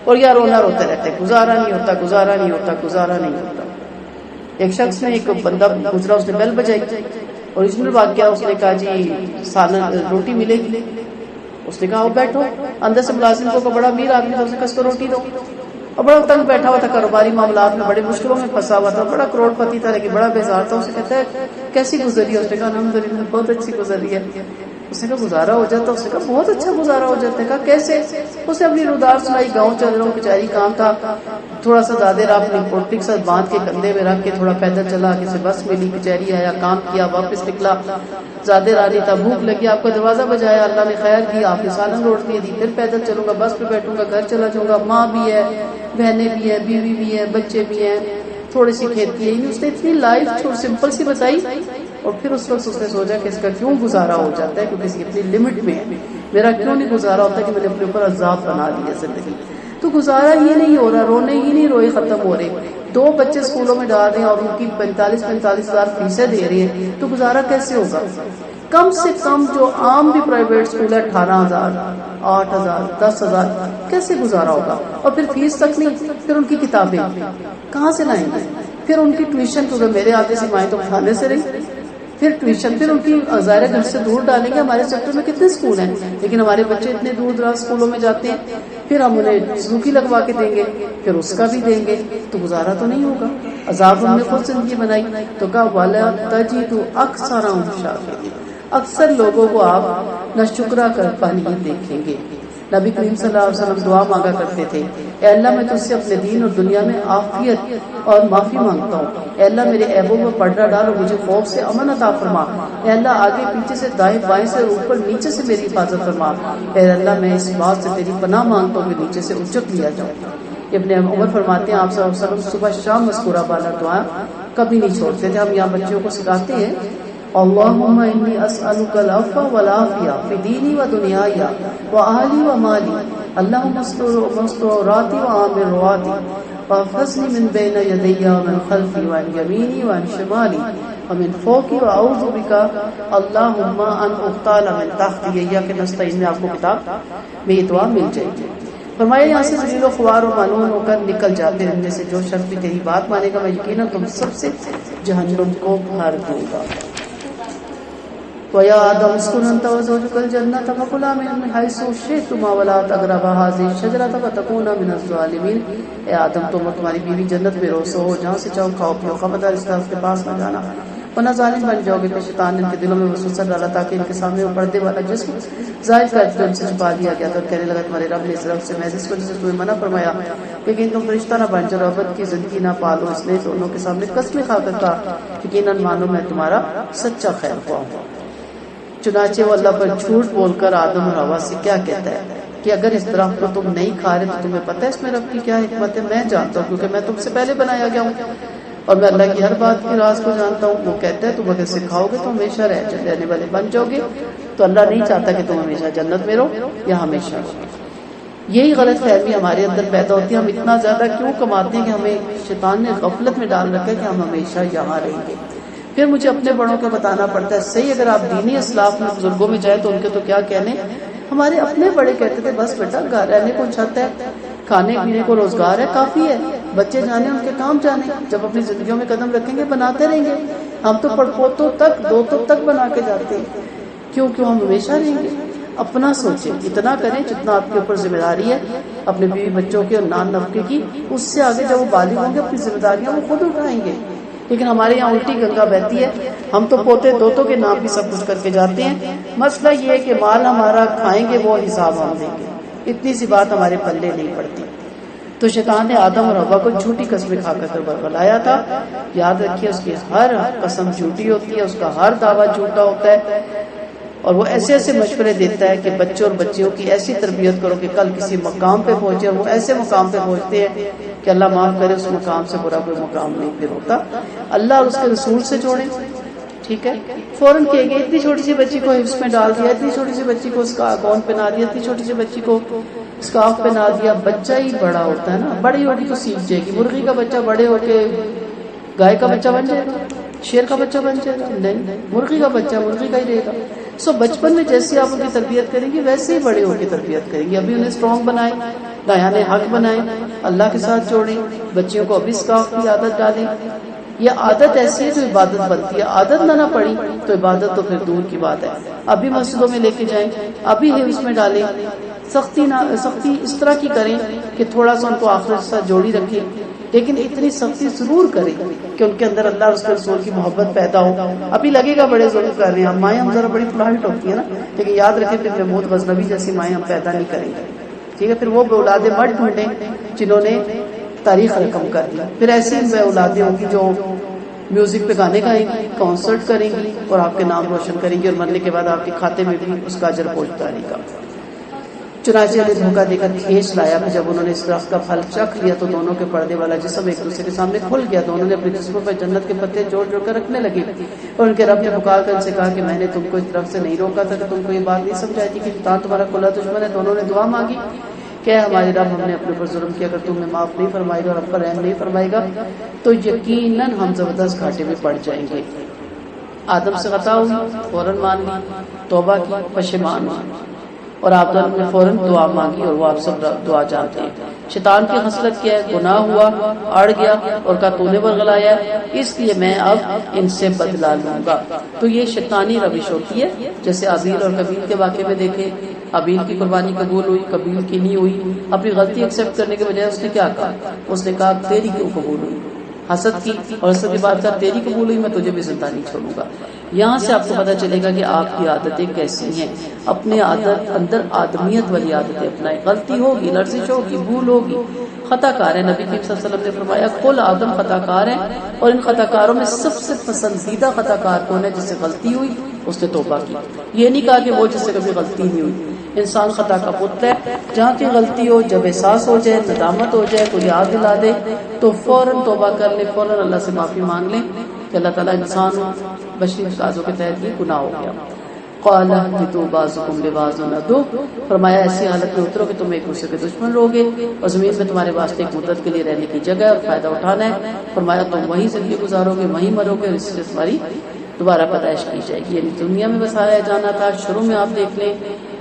اور یا رونا روتے رہتے گزارا نہیں ہوتا گزارا نہیں ہوتا گزارا نہیں ہوتا. ایک شخص نے، ایک بندہ گزرا، اس نے بیل بجائی، اوریجنل واقعہ، اس نے کہا جی سالن روٹی ملے گی. اس نے کہا وہ بیٹھو. اندر سے ملازم کو بڑا امیر آدمی تھا، اس نے کہا اس کو روٹی دو. اور بڑا تنگ بیٹھا ہوا تھا، کاروباری معاملات میں بڑے مشکلوں میں پھنسا ہوا تھا، بڑا کروڑ پتی تھا لیکن بڑا بیزار تھا. اسے کہتا ہے کیسی گزری ہے؟ اس نے کہا الحمدللہ بہت اچھی گزری ہے. اس نے کہا گزارا ہو جاتا؟ اس نے کہا بہت اچھا گزارا ہو جاتا ہے. کہا کیسے؟ اس نے اپنی رودار سنائی، گاؤں چل رہا ہوں، کچہری کام تھا، تھوڑا سا زیادہ راہ اپنی پوٹلی کے ساتھ باندھ کے کندھے میں رکھ کے تھوڑا پیدل چلا، کسی بس ملی، کچہری آیا، کام کیا، واپس نکلا، زیادہ راہ نہیں تھا، بھوک لگی، آپ کا دروازہ بجایا، اللہ نے خیر دی، آپ نے سالن روٹی دی، پھر پیدل چلوں گا، بس پہ بیٹھوں گا، گھر چلا جاؤں گا، ماں بھی ہے، بہنیں بھی ہیں، بیوی بھی ہے، بچے بھی ہیں، تھوڑی سی کھیتی ہے. اس نے اتنی لائف سمپل سی بتائی. اور پھر اس وقت اس نے سوچا کہ اس کا کیوں گزارا ہو جاتا ہے، کیونکہ اس کی اپنی لمٹ میں ہے. میرا کیوں نہیں گزارا ہوتا کہ میں نے اپنے اوپر عذاب بنا لیا زندگی. تو گزارا یہ نہیں ہو رہا، رونے ہی نہیں روئے ختم ہو رہے. 2 بچے اسکولوں میں ڈال رہے ہیں اور ان کی 45,000 فیسیں دے رہے ہیں، تو گزارا کیسے ہوگا؟ کم سے کم جو عام بھی پرائیویٹ اسکول ہے 18,000 8,000 10,000 کیسے گزارا ہوگا؟ اور پھر فیس تک نہیں، پھر ان کی کتابیں کہاں سے لائیں گے؟ پھر ان کی ٹیوشن، کیونکہ میرے آدھے سے مائیں تو کھانے سے رہی، پھر ٹیوشن، پھر ان کی ظاہر گھر سے دور ڈالیں گے. ہمارے سیکٹر میں کتنے اسکول ہیں لیکن ہمارے بچے اتنے دور دراز اسکولوں میں جاتے ہیں. پھر ہم انہیں سوکھی لگوا کے دیں گے، پھر اس کا بھی دیں گے، تو گزارا تو نہیں ہوگا. عذاب ہم نے خود زندگی بنائی. تو کہا والا تجد اکثرهم شاکرین، اکثر لوگوں کو آپ نہ شکرا کر پانی دیکھیں گے. نبی کریم صلی اللہ علیہ وسلم دعا مانگا کرتے تھے، اے اللہ میں تجھ سے اپنے دین اور دنیا میں عافیت اور معافی مانگتا ہوں. اے اللہ میرے عیبوں میں پردہ ڈال اور مجھے خوف سے امن عطا فرما. اے اللہ آگے پیچھے سے، دائیں بائیں سے، اوپر نیچے سے میری حفاظت فرما. اے اللہ میں اس بات سے تیری پناہ مانگتا ہوں کہ نیچے سے اچک لیا جاؤ. ابن عمر فرماتے ہیں آپ صلی اللہ علیہ وسلم صبح شام مذکورہ بالا دعا کبھی نہیں چھوڑتے تھے. ہم یہاں بچوں کو سکھاتے ہیں اللہم انی اسألک العفو والعافیہ فی دینی و دنیای و اہلی و مالی، اللہم مستوراتی و عامر رواتی واحفظنی من بین یدی ومن خلفی وعن یمینی وعن شمالی ومن فوقی واعوذ بک اللہم ان اغتال من تحتی. ایاک نستعین میں آپ کو کتاب میں یہ دعا مل جائے گی. فرمایا یہاں سے ذلیل و خوار و ملعون ہو کر نکل جاتے ہیں، جیسے جو شخص بھی تیری بات مانے گا میں یقینا تم سب سے جہنم کو بھر دوں گا. وَيَا آدَمُ اسْكُنْ أَنْتَ وَزَوْجُكَ الْجَنَّةَ فَكُلَا مِنْ حَيْثُ شِئْتُمَا وَلَا تَقْرَبَا هَٰذِهِ الشَّجَرَةَ فَتَكُونَا مِنَ الظَّالِمِينَ. اے آدم تم اور تمہاری بیوی جنت میں رہو، سو جہاں سے چاہو کھاؤ پیو، خبردار اس طرح اس کے پاس نہ جانا ورنہ ظالم بن جاؤ گے. کہ شیطان نے ان کے دلوں میں وسوسہ ڈالا تاکہ ان کے سامنے وہ پردے والا جسم ظاہر کر جو ان سے چھپا دیا گیا تھا. کہنے لگا تمہارے رب نے اس طرف سے میں جس وجہ سے تمہیں منع فرمایا لیکن تم فرشتہ نہ بن جاؤ، ابد کی زندگی نہ پالو. اس نے دونوں کے سامنے قسمیں کھا کر کہا یقیناً مانو میں تمہارا سچا خیر خواہ ہوں. چنانچہ وہ اللہ پر جھوٹ بول کر آدم اور حوا سے کیا کہتا ہے کہ اگر اس طرح کو تم نہیں کھا رہے تو تمہیں پتہ ہے اس میں رب کی کیا حکمت ہے؟ میں جانتا ہوں کیونکہ میں تم سے پہلے بنایا گیا ہوں اور میں اللہ کی ہر بات کی راز کو جانتا ہوں. وہ کہتا ہے تم اگر سکھاؤ گے تو ہمیشہ رہنے والے بن جاؤ گے. تو اللہ نہیں چاہتا کہ تم ہمیشہ جنت میں رہو یا ہمیشہ رہو. یہی غلط فہمی ہمارے اندر پیدا ہوتی ہے. ہم اتنا زیادہ کیوں کماتے ہیں کہ ہمیں شیطان نے غفلت میں ڈال رکھا ہے کہ ہم ہمیشہ یہاں رہیں گے. پھر مجھے اپنے بڑوں کو بتانا پڑتا ہے صحیح. اگر آپ دینی اسلاف میں بزرگوں میں جائیں تو ان کے تو کیا کہنے. ہمارے اپنے بڑے کہتے تھے بس بیٹا گھر رہنے کو چھت ہے، کھانے پینے کو روزگار ہے، کافی ہے، بچے جانے ان کے کام جانے، جب اپنی زندگیوں میں قدم رکھیں گے بناتے رہیں گے. ہم تو پڑپوتوں تک دوتوں تک بنا کے جاتے ہیں، کیوں ہم ہمیشہ رہیں گے. اپنا سوچیں، اتنا کریں جتنا آپ کے اوپر ذمہ داری ہے اپنے بیوی بچوں کی اور نان نفقے کی. اس سے آگے جب وہ بالغ ہوں گے اپنی ذمہ داریاں وہ خود اٹھائیں گے. لیکن ہمارے یہاں الٹی گنگا بہتی ہے، ہم تو پوتے دوتوں کے نام بھی سب کچھ کر کے جاتے ہیں. مسئلہ یہ ہے کہ مال ہمارا کھائیں گے وہ حساب ہم دیں گے، اتنی سی بات ہمارے پلے نہیں پڑتی. تو شیطان نے آدم اور حوا کو جھوٹی قسمیں کھا کر برگلایا تھا. یاد رکھیے اس کی ہر قسم جھوٹی ہوتی ہے، اس کا ہر دعویٰ جھوٹا ہوتا ہے. اور وہ ایسے ایسے مشورے دیتا ہے کہ بچوں اور بچیوں کی ایسی تربیت کرو کہ کل کسی مقام پہ پہنچے. اور وہ ایسے مقام پہ پہنچتے ہیں کہ اللہ معاف کرے اس مقام سے برا کوئی مقام نہیں پھر ہوتا. اللہ اور اس کے رسول سے جوڑیں. ٹھیک ہے، فوراً کہے گے اتنی چھوٹی سی بچی کو حفظ میں ڈال دیا، اتنی چھوٹی سی بچی کو اس کا گون پہنا دیا، اتنی چھوٹی سی بچی کو اسکارف پہنا دیا. بچہ ہی بڑا ہوتا ہے نا، بڑی ہوگی تو سیکھ جائے گی. مرغی کا بچہ بڑے ہو کے گائے کا بچہ بن جائے گا، شیر کا بچہ بن جائے گا؟ نہیں، مرغی کا بچہ مرغی کا ہی رہے گا. بچپن میں جیسے آپ ان کی تربیت کریں گے ویسے ہی بڑے ہو کے تربیت کریں گے. ابھی انہیں اسٹرانگ بنائیں، دایان حق بنائیں، اللہ کے ساتھ جوڑیں. بچیوں کو ابھی اسکارف کی عادت ڈالیں. یہ عادت ایسی ہے جو عبادت بنتی ہے. عادت نہ پڑی تو عبادت تو پھر دور کی بات ہے. ابھی مسجدوں میں لے کے جائیں، ابھی حفظ میں ڈالیں. سختی اس طرح کی کریں کہ تھوڑا سا ان کو آخرت سے جوڑی رکھیں، لیکن اتنی سختی ضرور کریں کہ ان کے اندر اللہ اور اس کے رسول کی محبت پیدا ہو. ابھی لگے گا بڑے ظلم کر رہے ہیں مائیں، ہم ذرا بڑی پلاٹ ہوتی ہے نا، لیکن یاد رکھیں پھر محمود غزنوی جیسی مائیں ہم پیدا نہیں کریں گے. ٹھیک ہے، پھر وہ بے اولادیں مت ڈھونڈیں جنہوں نے تاریخ رقم کر دی. پھر ایسی بے اولادیں ہوں گی جو میوزک پہ گانے گائیں گی، کانسرٹ کریں گی اور آپ کے نام روشن کریں گی، اور مرنے کے بعد آپ کے کھاتے میں بھی اس کا اجر پہنچتا رہے گا. چنانچہ نے دھوکہ دے کر کھینچ لایا کہ جب انہوں نے اس درخت کا پھل چکھ لیا تو دونوں کے پردے والا جسم ایک دوسرے کے سامنے کھل گیا. دونوں نے اپنے جسموں پر جنت کے پتے جوڑ جوڑ کر رکھنے لگے، اور ان کے رب نے پکار کر ان سے کہا کہ میں نے تم کو اس درخت سے نہیں روکا تھا کہ تم کو یہ بات نہیں سمجھائی تھی کہ شیطان تمہارا کھلا دشمن ہے. دونوں نے دعا مانگی کہ ہمارے رب ہم نے اپنے اوپر ظلم کیا، اگر تم نے معاف نہیں فرمائے گا اور اب پر رحم نہیں فرمائے گا تو یقیناً ہم زبردست گھاٹے میں پڑ جائیں گے. آدم سے خطا ہوئی، فوراً مان لی، توبہ کی، پشیمان ہوئی، اور آپ نے فوراً دعا مانگی، اور وہ آپ سب دعا جانتے ہیں. شیطان کی خصلت کیا ہے؟ گناہ ہوا، اڑ گیا اور کہا تو نے برگلایا اس لیے میں اب ان سے بدلا لوں گا. تو یہ شیطانی روش ہوتی ہے. جیسے ابیل اور قبیل کے واقعے میں دیکھیں، ابیل کی قربانی قبول ہوئی، قبیل کی نہیں ہوئی. اپنی غلطی ایکسیپٹ کرنے کے بجائے اس نے کیا کہا؟ اس نے کہا تیری کیوں قبول ہوئی؟ حسد کی، اور حسد کی بات کر تیری قبول ہوئی میں تجھے بھی زندہ نہیں چھوڑوں گا. یہاں سے آپ کو پتہ چلے گا کہ آپ کی عادتیں کیسی ہیں. اپنے عادت اندر آدمیت والی عادتیں اپنائیں. غلطی ہوگی، لرزش ہوگی، بھول ہوگی، خطا کار ہے. نبی کریم صلی اللہ علیہ وسلم نے فرمایا کل آدم خطا کار ہے، اور ان خطا کاروں میں سب سے پسندیدہ خطا کار کون ہے؟ جس سے غلطی ہوئی اس نے توبہ کی. یہ نہیں کہا کہ وہ جس سے کبھی غلطی نہیں ہوئی. انسان خطا کا پتر ہے. جہاں کی غلطی ہو، جب احساس ہو جائے، ندامت ہو جائے، کوئی یاد دلا دے تو فوراً توبہ کر لے، فوراً اللہ سے معافی مانگ لیں کہ اللہ تعالیٰ انسان بشری تقاضوں کے تحت یہ گناہ ہو گیا. قال اهبطوا بعضكم لبعض عدو، فرمایا ایسی حالت میں اترو کہ تم ایک دوسرے کے دشمن رہوگے، اور زمین میں تمہارے واسطے ایک مدت کے لیے رہنے کی جگہ اور فائدہ اٹھانا ہے. فرمایا تم وہیں زندگی گزارو گے، وہیں مرو گے، اور اس سے تمہاری دوبارہ پیدائش کی جائے گی. یعنی دنیا میں بسایا جانا تھا. شروع میں آپ دیکھ لیں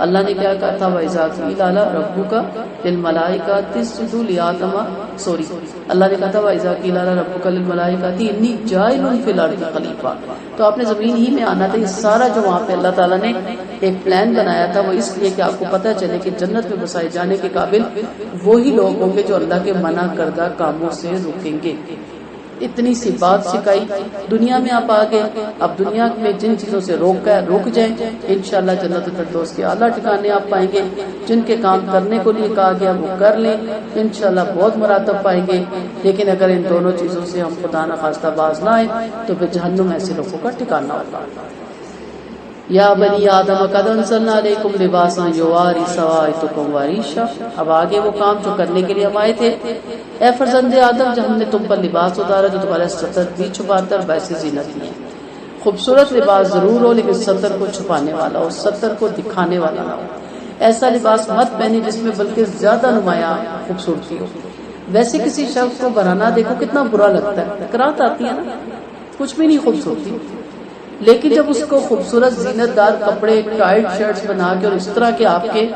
اللہ نے کیا کہا تھا، وَإِذَا قِيلَ رَبُّكَ لِلْمَلَائِكَةِ اسْجُدُوا لِآدَمَ، اللہ نے کہا تھا وَإِذَا قِيلَ رَبُّكَ لِلْمَلَائِكَةِ إِنِّي جَاعِلٌ فِي الْأَرْضِ خَلِيفَةً. تو آپ نے زمین ہی میں آنا تھا. یہ سارا جو وہاں پہ اللہ تعالیٰ نے ایک پلان بنایا تھا وہ اس لیے کہ آپ کو پتہ چلے کہ جنت میں بسائے جانے کے قابل وہی لوگ ہوں گے جو اللہ کے منع کردہ کاموں سے رکیں گے. اتنی سی بات سکھائی. دنیا میں آپ آگے، اب دنیا میں جن چیزوں سے روک جائیں انشاءاللہ جنت الفردوس کے اعلیٰ ٹھکانے آپ پائیں گے. جن کے کام کرنے کو لیے کہا گیا وہ کر لیں، انشاءاللہ بہت مراتب پائیں گے. لیکن اگر ان دونوں چیزوں سے ہم خدا نخواستہ باز نہ آئے تو پھر جہنم ایسے لوگوں کا ٹھکانہ ہوگا. یا بنی آدم قد انزلنا علیکم لباسا یواری سوآتکم وریشا. اب آگے وہ کام جو کرنے کے لیے ہم آئے تھے. اے فرزند آدم، جب ہم نے تم پر لباس اتارا جو تمہارے ستر بھی چھپاتا اور ویسے زینت نہیں ہے. خوبصورت لباس ضرور ہو لیکن ستر کو چھپانے والا ہو، ستر کو دکھانے والا نہ ہو. ایسا لباس مت پہنے جس میں بلکہ زیادہ نمایاں خوبصورتی ہو. ویسے کسی شخص کو برہنہ دیکھو کتنا برا لگتا ہے، کرات آتی ہے نا، کچھ بھی نہیں خوبصورتی. لیکن جب اس کو خوبصورت زینت دار کپڑے ٹائٹ شرٹس بنا کے اور اس طرح کے آپ کے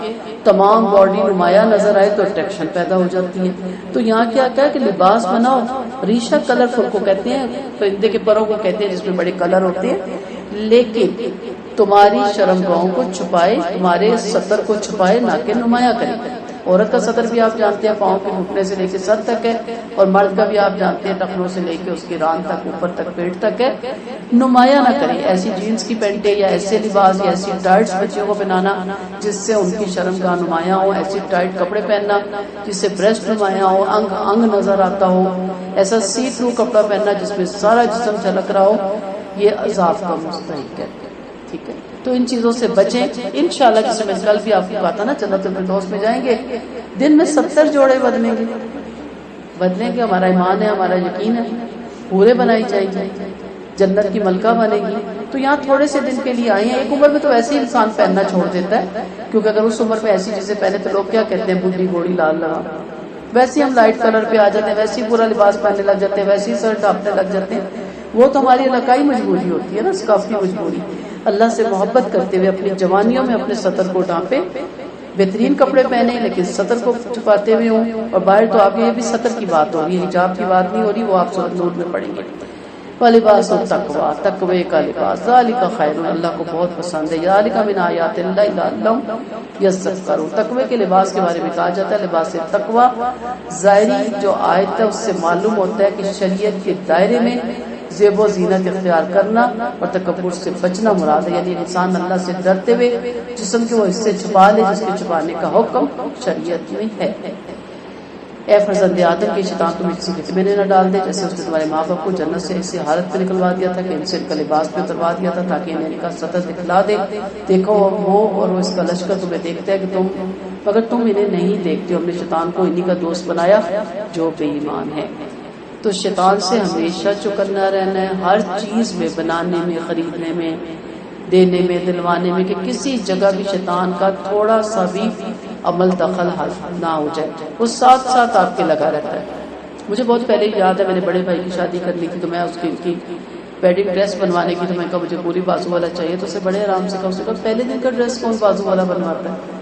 تمام باڈی نمایاں نظر آئے تو اٹریکشن پیدا ہو جاتی ہے. تو یہاں کیا کہا کہ لباس بناؤ ریشہ کلرفل کو کہتے ہیں, پرندے کے پروں کو کہتے ہیں جس میں بڑے کلر ہوتے ہیں, لیکن تمہاری شرمگاہوں کو چھپائے, تمہارے سطر کو چھپائے, نہ کہ نمایاں کرے. عورت کا سطر بھی آپ جانتے ہیں پاؤں کے گھٹنے سے لے کے سر تک ہے, اور مرد کا بھی آپ جانتے ہیں ٹخنوں سے لے کے اس کی ران تک اوپر تک پیٹ تک ہے. نمایاں نہ کرے ایسی جینس کی پینٹیں یا ایسے لباس یا ایسی ٹائٹس بچیوں کو پہنانا جس سے ان کی شرمگاہ نمایاں ہو, ایسی ٹائٹ کپڑے پہننا جس سے بریسٹ نمایاں ہو, انگ انگ نظر آتا ہو, ایسا سی تھرو کپڑا پہننا جس میں سارا جسم جھلک رہا ہو, یہ عذاب کا مستحق ہے. ٹھیک ہے, تو ان چیزوں سے بچیں. انشاءاللہ جیسے میں کل بھی آپ کو کہا تھا نا جنت الفردوس میں جائیں گے, دن میں 70 جوڑے بدلیں گے. ہمارا ایمان ہے, ہمارا یقین ہے, پورے بنائی جائیں گے, جنت کی ملکہ بنے گی. تو یہاں تھوڑے سے دن کے لیے آئے ہیں. ایک عمر میں تو ایسے ہی انسان پہننا چھوڑ دیتا ہے, کیونکہ اگر اس عمر میں ایسی چیزیں پہنے تو لوگ کیا کہتے ہیں, بڈھی گھوڑی لال لگا. ویسے ہی ہم لائٹ کلر پہ آ جاتے ہیں, ویسے ہی پورا لباس پہننے لگ جاتے ہیں, ویسے ہی سر ڈھانپنے لگ جاتے ہیں. وہ تو ہماری علاقائی مجبوری ہوتی ہے نا, ثقافتی مجبوری. اللہ سے محبت کرتے ہوئے اپنی جوانیوں میں اپنے سطر کو ڈھانپے, بہترین کپڑے پہنے لیکن سطر کو چھپاتے ہوئے ہوں. اور باہر تو آپ یہ بھی سطر کی بات ہو رہی ہے, حجاب کی بات نہیں ہو رہی, وہ آپ سورۃ نور میں پڑھیں گے. وَلِبَاسُ التَّقْوَىٰ, تقوی کا لباس, ذَلِكَ خَيْرٌ, اللہ کو بہت پسند ہے. ذَلِكَ مِنْ آیَاتِ اللَّهِ لَعَلَّهُمْ يَذَّكَّرُونَ. تقوی کے لباس کے بارے میں کہا جاتا ہے لباس تقوی. ظاہری جو آیت ہے اس سے معلوم ہوتا ہے کہ شریعت کے دائرے میں زیب و زینت اختیار کرنا اور تکبر سے بچنا مراد ہے. یعنی انسان اللہ سے ڈرتے ہوئے جسم کے وہ حصے چھپا لے جس کے چھپانے کا حکم شریعت میں ہے. اے فرزند آدم کے شیطان تمہیں کسی فتنے میں نہ ڈال دے جیسے اس نے تمہارے ماں باپ کو جنت سے اسی حالت میں نکلوا دیا تھا کہ ان سے ان کا لباس پہ اتروا دیا تھا تاکہ انہیں ان کا سطر دکھلا دے. دیکھو وہ اور وہ اس کا لشکر تمہیں دیکھتا ہے کہ مگر تم انہیں نہیں دیکھتے. ہم نے شیطان کو انہی کا دوست بنایا جو بے ایمان ہے. تو شیطان سے ہمیشہ چکنا رہنا ہے, ہر چیز میں, بنانے میں, خریدنے میں, دینے میں, دلوانے میں, کہ کسی جگہ بھی شیطان کا تھوڑا سا بھی عمل دخل نہ ہو جائے. وہ ساتھ ساتھ آپ کے لگا رہتا ہے. مجھے بہت پہلے یاد ہے, میں نے بڑے بھائی کی شادی کرنی تھی تو میں اس کی ویڈنگ ڈریس بنوانے کی, تو میں کہا مجھے پوری بازو والا چاہیے. تو اسے بڑے آرام سے کہا, اس نے کہا پہلے دن کا ڈریس کون بازو والا بنواتا ہے؟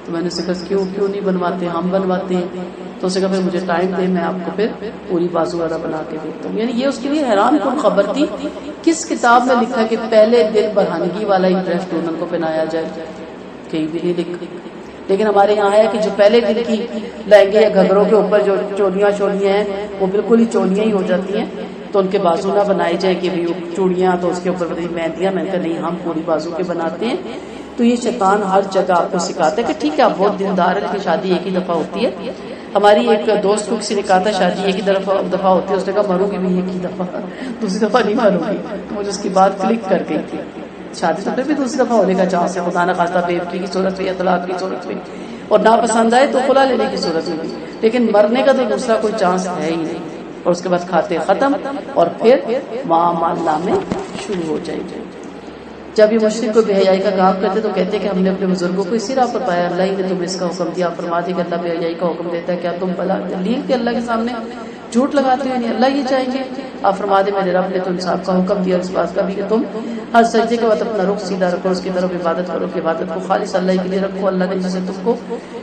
تو میں نے اسے کہا کیوں نہیں بنواتے, ہم بنواتے ہیں. تو اسے کہا پھر مجھے ٹائم دے, میں آپ کو پھر پوری بازو والا بنا کے دیتا ہوں. یعنی یہ اس کے لیے حیران کن خبر تھی. کس کتاب میں لکھا کہ پہلے دن برہنگی والا ہی ڈریس دلہن کو پہنایا جائے؟ کہیں بھی نہیں لکھا. لیکن ہمارے یہاں ہے کہ جو پہلے دن کی لہنگے یا گھگھروں کے اوپر جو چولیاں ہیں وہ بالکل ہی چولیاں ہی ہو جاتی ہیں, تو ان کے بازو نہ بنائے جائیں کہ چوڑیاں تو اس کے اوپر مہندیاں. میں نے کہا نہیں, ہم پوری بازو کے بناتے ہیں. تو یہ شیطان ہر جگہ آپ کو سکھاتا ہے کہ ٹھیک ہے آپ بہت دیندار ہیں, لیکن شادی ایک ہی دفعہ ہوتی ہے. ہماری ایک دوست کو کسی نے کہا تھا شادی ایک ہی دفعہ ہوتی ہے, اس نے کہا مروں گی بھی ایک ہی دفعہ, دوسری دفعہ نہیں مروں گی. تو مجھے اس کی بات کلک کر گئی تھی. شادی تو پھر بھی دوسری دفعہ ہونے کا چانس ہے, خدا نہ خواستہ بےعقلی کی صورت میں یا طلاق کی صورت میں, اور ناپسند آئے تو خلا لینے کی صورت میں بھی. لیکن مرنے کا تو دوسرا کوئی چانس ہے ہی نہیں. اور اس کے بعد کھاتے ختم اور پھر معاملہ میں شروع ہو جائے گی. جب یہ مشرک کو بے حیائی کا کام کرتے تو کہتے کہ ہم نے اپنے بزرگوں کو اسی راہ پر پایا, اللہ ہی نے تمہیں اس کا حکم دیا. فرما دے کہ اللہ بے حیائی کا حکم دیتا ہے, کیا تم بلا دلیل کے اللہ کے سامنے جھوٹ لگاتے ہو؟ یعنی اللہ یہ چاہیں گے. آپ فرما دے میرے رب نے تو انصاف کا حکم دیا, اس بات کا بھی کہ تم ہر سجدے کے بعد اپنا رخ سیدھا رکھو, اس کی طرف عبادت کرو, کہ عبادت کو خالص اللہ کے لیے رکھو. اللہ نے جسے تم کو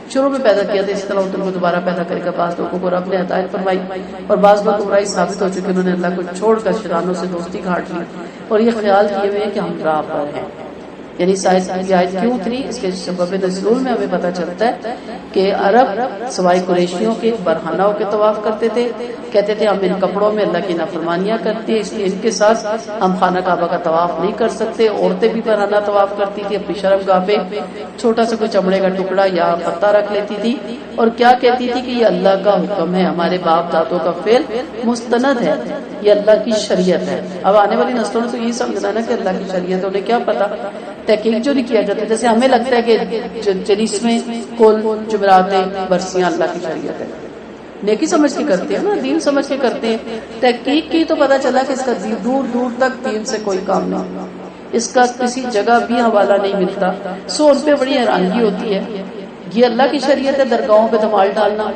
شروع میں پیدا کیا تھا اس طرح تم کو دوبارہ پیدا کرے گا. بعض لوگوں کو رب نے ہدایت فرمائی اور بعض لوگ گمراہی ثابت ہو چکے, انہوں نے اللہ کو چھوڑ کر شیطانوں سے دوستی گھاٹ لی اور یہ خیال کیے ہوئے کہ ہم راہ پر ہیں. یعنی کی آیت کیوں اتری, اس کے سبب نزول میں ہمیں پتہ چلتا ہے کہ عرب سوائے قریشیوں کے برہنہ ہو کے طواف کرتے تھے. کہتے تھے ہم ان کپڑوں میں اللہ کی نافرمانیاں کرتے ہیں, اس لیے ان کے ساتھ ہم خانہ کعبہ کا طواف نہیں کر سکتے. عورتیں بھی برہنہ طواف کرتی تھی, اپنی شرمگاہ پہ چھوٹا سا کوئی چمڑے کا ٹکڑا یا پتہ رکھ لیتی تھی اور کیا کہتی تھی کہ یہ اللہ کا حکم ہے, ہمارے باپ دادوں کا فعل مستند ہے, یہ اللہ کی شریعت ہے. اب آنے والی نسلوں نے تو یہی سمجھنا نا کہ اللہ کی شریعت, انہیں کیا پتا, تحقیق جو نہیں کیا جاتا. جیسے ہمیں لگتا ہے کہ جلیس میں کل جمعراتیں برسیاں اللہ کی شریعت ہے, نیکی سمجھ کے کرتے ہیں نا, دین سمجھ کے کرتے ہیں. تحقیق کی تو پتہ چلا کہ اس کا دور دور تک دین سے کوئی کام نہیں, اس کا کسی جگہ بھی حوالہ نہیں ملتا. سو ان پہ بڑی حیرانگی ہوتی ہے. یہ اللہ کی شریعت ہے, درگاہوں پہ دھمال ڈالنا,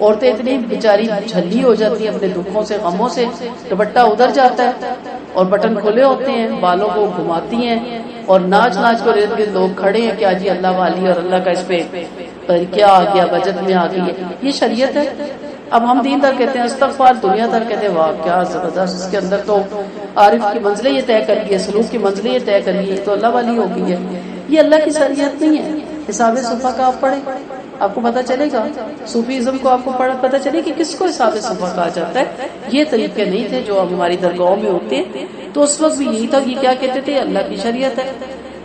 عورتیں اتنی بیچاری جھلی ہو جاتی ہیں اپنے دکھوں سے غموں سے، دوپٹہ ادھر جاتا ہے اور بٹن کھلے ہوتے ہیں، بالوں کو گھماتی ہیں اور ناچ ناچ کو ارد گرد لوگ کھڑے ہیں، کیا جی اللہ والی اور اللہ کا اس پہ کیا آ گیا، بجٹ میں آ گئی ہے، یہ شریعت ہے؟ اب ہم دین دار کہتے ہیں استغفار، دنیا دار کہتے ہیں واہ کیا زبردست، اس کے اندر تو عارف کی منزلیں یہ طے کر لی ہے، سلوک کی منزلیں یہ طے کر لی ہے، تو اللہ والی ہو گئی ہے۔ یہ اللہ کی شریعت نہیں ہے۔ حساب صفحہ کا آپ پڑھیں، آپ کو پتہ چلے گا، صوفیزم کو آپ کو پتہ چلے کہ کس کو حساب صفحہ کہا جاتا ہے۔ یہ طریقے نہیں تھے جو ہماری درگاہوں میں ہوتے، تو اس وقت بھی یہی تھا، یہ کیا کہتے تھے، اللہ کی شریعت ہے۔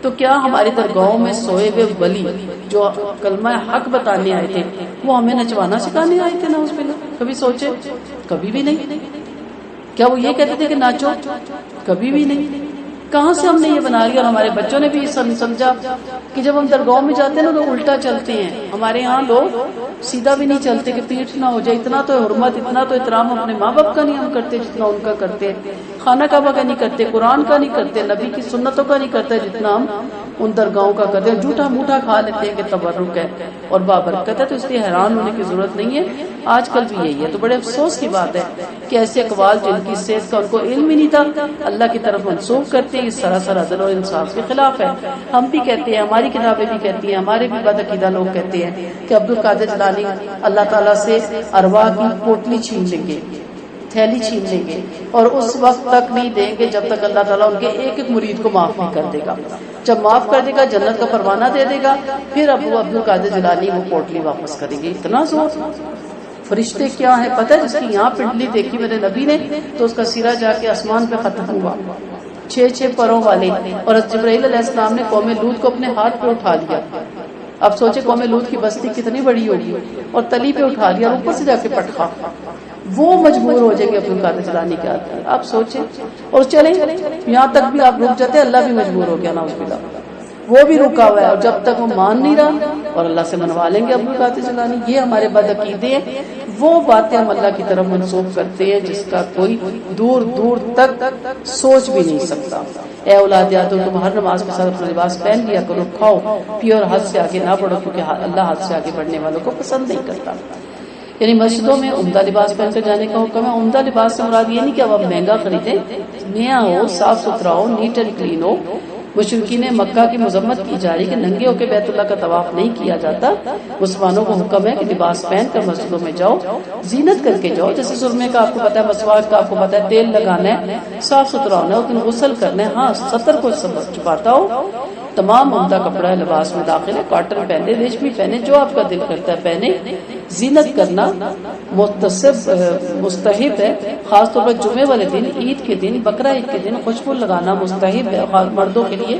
تو کیا ہماری درگاہوں میں سوئے ہوئے ولی جو کلمہ حق بتانے آئے تھے وہ ہمیں نچوانا سکھانے آئے تھے؟ نعوذ باللہ، کبھی سوچے؟ کبھی بھی نہیں۔ کیا وہ یہ کہتے تھے کہ ناچو؟ کبھی بھی نہیں۔ کہاں سے ہم نے یہ بنا لیا؟ اور ہمارے بچوں نے بھی سمجھا کہ جب ہم درگاہوں میں جاتے ہیں نا تو الٹا چلتے ہیں۔ ہمارے ہاں لوگ سیدھا بھی نہیں چلتے کہ پیٹھ نہ ہو جائے، اتنا تو حرمت، اتنا تو احترام اپنے ماں باپ کا نہیں ہم کرتے جتنا ان کا کرتے، خانہ کعبہ کا نہیں کرتے، قرآن کا نہیں کرتے، نبی کی سنتوں کا نہیں کرتے جتنا ہم ان درگاہوں کا کرتے ہیں۔ جھوٹا موٹا کھا لیتے ہیں کہ تبرک ہے اور بابرکت ہے، تو اس لیے حیران ہونے کی ضرورت نہیں ہے، آج کل بھی یہی ہے۔ تو بڑے افسوس کی بات ہے کہ ایسے اقوال جن کی صحت کا ان کو علم ہی نہیں تھا، اللہ کی طرف منسوخ کرتے ہیں، اس سراسر عدل اور انصاف کے خلاف ہے۔ ہم بھی کہتے ہیں، ہماری کتابیں بھی کہتی ہیں، ہمارے بھی بدعقیدہ لوگ کہتے ہیں کہ عبدالقادر جیلانی اللہ تعالیٰ سے ارواح کی پوٹلی چھین لیں گے، تھیلی چھین لیں گے، اور اس وقت تک نہیں دیں گے جب تک اللہ تعالیٰ ان کے ایک ایک مرید کو معاف نہیں کر دے گا۔ جب معاف کر دے گا، جنت کا پروانہ دے دے گا، پھر ابو عبدالقادر جیلانی وہ پوٹلی واپس کریں گے۔ اتنا زور! فرشتے کیا ہیں پتہ ہے؟ جس کی یہاں پنڈلی دیکھی میرے نبی نے تو اس کا سرا جا کے آسمان پہ ختم ہوا، 6 پروں والے، اور جبرائیل علیہ السلام نے قوم لوط کو اپنے ہاتھ پہ اٹھا لیا۔ اب سوچے قوم لوط کی بستی کتنی بڑی ہوگی، اور تلی پہ اٹھا لیا اور اوپر سے جا کے پٹخا، وہ مجبور ہو جائے گی عبدالقادر جیلانی کے ہاتھ۔ آپ سوچیں، اور چلیں یہاں تک بھی آپ رک جاتے، اللہ بھی مجبور ہو گیا، نعوذ باللہ، وہ بھی رکا ہوا ہے، اور جب تک وہ مان نہیں رہا اور اللہ سے منوا لیں گے عبدالقادر جیلانی۔ یہ ہمارے بدعقیدے ہیں، وہ باتیں ہم اللہ کی طرف منسوخ کرتے ہیں جس کا کوئی دور دور تک سوچ بھی نہیں سکتا۔ اے اولاد آدم، تم ہر نماز کے ساتھ اپنا لباس پہن لیا کرو، کھاؤ پیو اور حد سے آگے نہ بڑھو، کیونکہ اللہ حد سے آگے بڑھنے والوں کو پسند نہیں کرتا۔ یعنی مسجدوں میں عمدہ لباس پہن کر جانے کا حکم ہے۔ عمدہ لباس سے مراد یہ نہیں کہ اب آپ مہنگا خریدیں، نیا ہو، صاف ستھرا ہو، نیٹ اینڈ کلین ہو۔ مشرکین مکہ کی مذمت کی جا رہی کہ ننگے ہو کے بیت اللہ کا طواف نہیں کیا جاتا۔ مسلمانوں کو حکم ہے کہ لباس پہن کر مسجدوں میں جاؤ، زینت کر کے جاؤ، جیسے سرمے کا آپ کو پتہ ہے، مسواک کا آپ کو پتہ ہے، تیل لگانا ہے، صاف ستھرا ہونا ہے، لیکن غسل کرنا ہے، ہاں ستر کو چھپاتا ہو۔ تمام عمدہ کپڑا ہے لباس میں داخل ہے، کاٹن پہنے، ریشمی پہنے، جو آپ کا دل کرتا ہے پہنے۔ زینت کرنا مستحب ہے، خاص طور پر جمعے والے دن، عید کے دن، بقرہ عید کے دن خوشبو لگانا مستحب ہے مردوں کے لیے۔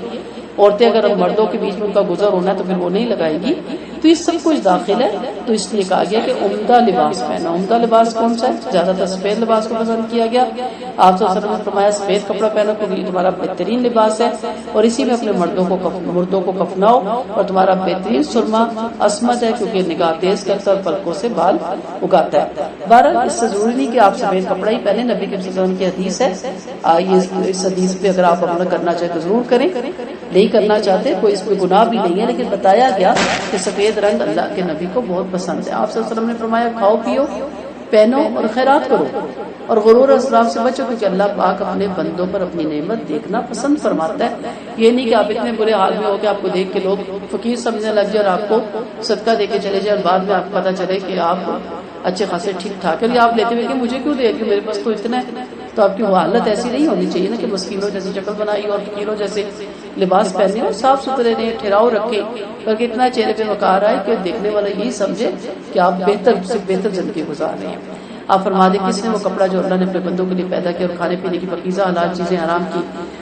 عورتیں اگر مردوں کے بیچ میں ان کا گزر ہونا ہے تو پھر وہ نہیں لگائے گی۔ تو یہ سب کچھ داخل ہے، تو اس لیے کہا گیا کہ عمدہ لباس پہنا۔ عمدہ لباس کون سا ہے؟ زیادہ تر سفید لباس کو پسند کیا گیا۔ آپ صلی اللہ علیہ وسلم نے فرمایا سفید کپڑا پہنو کیونکہ یہ تمہارا بہترین لباس ہے، اور اسی میں اپنے مردوں کو کفناؤ، اور تمہارا بہترین سرما عصمت ہے کیونکہ نگاہ تیز کرتا ہے اور پلکوں سے بال اگاتا ہے۔ بہرحال اس سے ضروری نہیں کہ آپ سفید کپڑا ہی پہنے، نبی کے صلی اللہ علیہ وسلم کی حدیث ہے، اس حدیث پہ اگر آپ عمل کرنا چاہتے تو ضرور کریں، نہیں کرنا چاہتے کوئی اس میں گناہ بھی نہیں ہے، لیکن بتایا گیا کہ سفید رنگ اللہ کے نبی کو بہت پسند ہے۔ آپ صلی اللہ علیہ وسلم نے فرمایا کھاؤ پیو پہنو اور خیرات کرو، اور غرور اور اسراف سے بچو، کیونکہ اللہ پاک اپنے بندوں پر اپنی نعمت دیکھنا پسند فرماتا ہے۔ یہ نہیں کہ آپ اتنے برے حال میں ہو کہ آپ کو دیکھ کے لوگ فقیر سمجھنے لگ جائے اور آپ کو صدقہ دے کے چلے جائے، اور بعد میں آپ کو پتہ چلے کہ آپ اچھے خاصے ٹھیک ٹھاک ہے، اور آپ لیتے ہوئے کہ مجھے کیوں دے کہ میرے پاس تو اتنا ہے۔ تو آپ کی وہ حالت ایسی نہیں ہونی چاہیے نا کہ مسکینوں جیسی شکل بنائی اور فقیروں جیسے لباس پہنے، اور صاف ستھرے رہے، ٹھہراؤ رکھے، بلکہ اتنا چہرے پہ وقار آئے کہ دیکھنے والا یہی سمجھے کہ آپ بہتر سے بہتر زندگی گزار رہے ہیں۔ آپ فرما دیں کس نے وہ کپڑا جو اللہ نے اپنے بندوں کے لیے پیدا کیا اور کھانے پینے کی پاکیزہ حلال چیزیں حرام کی،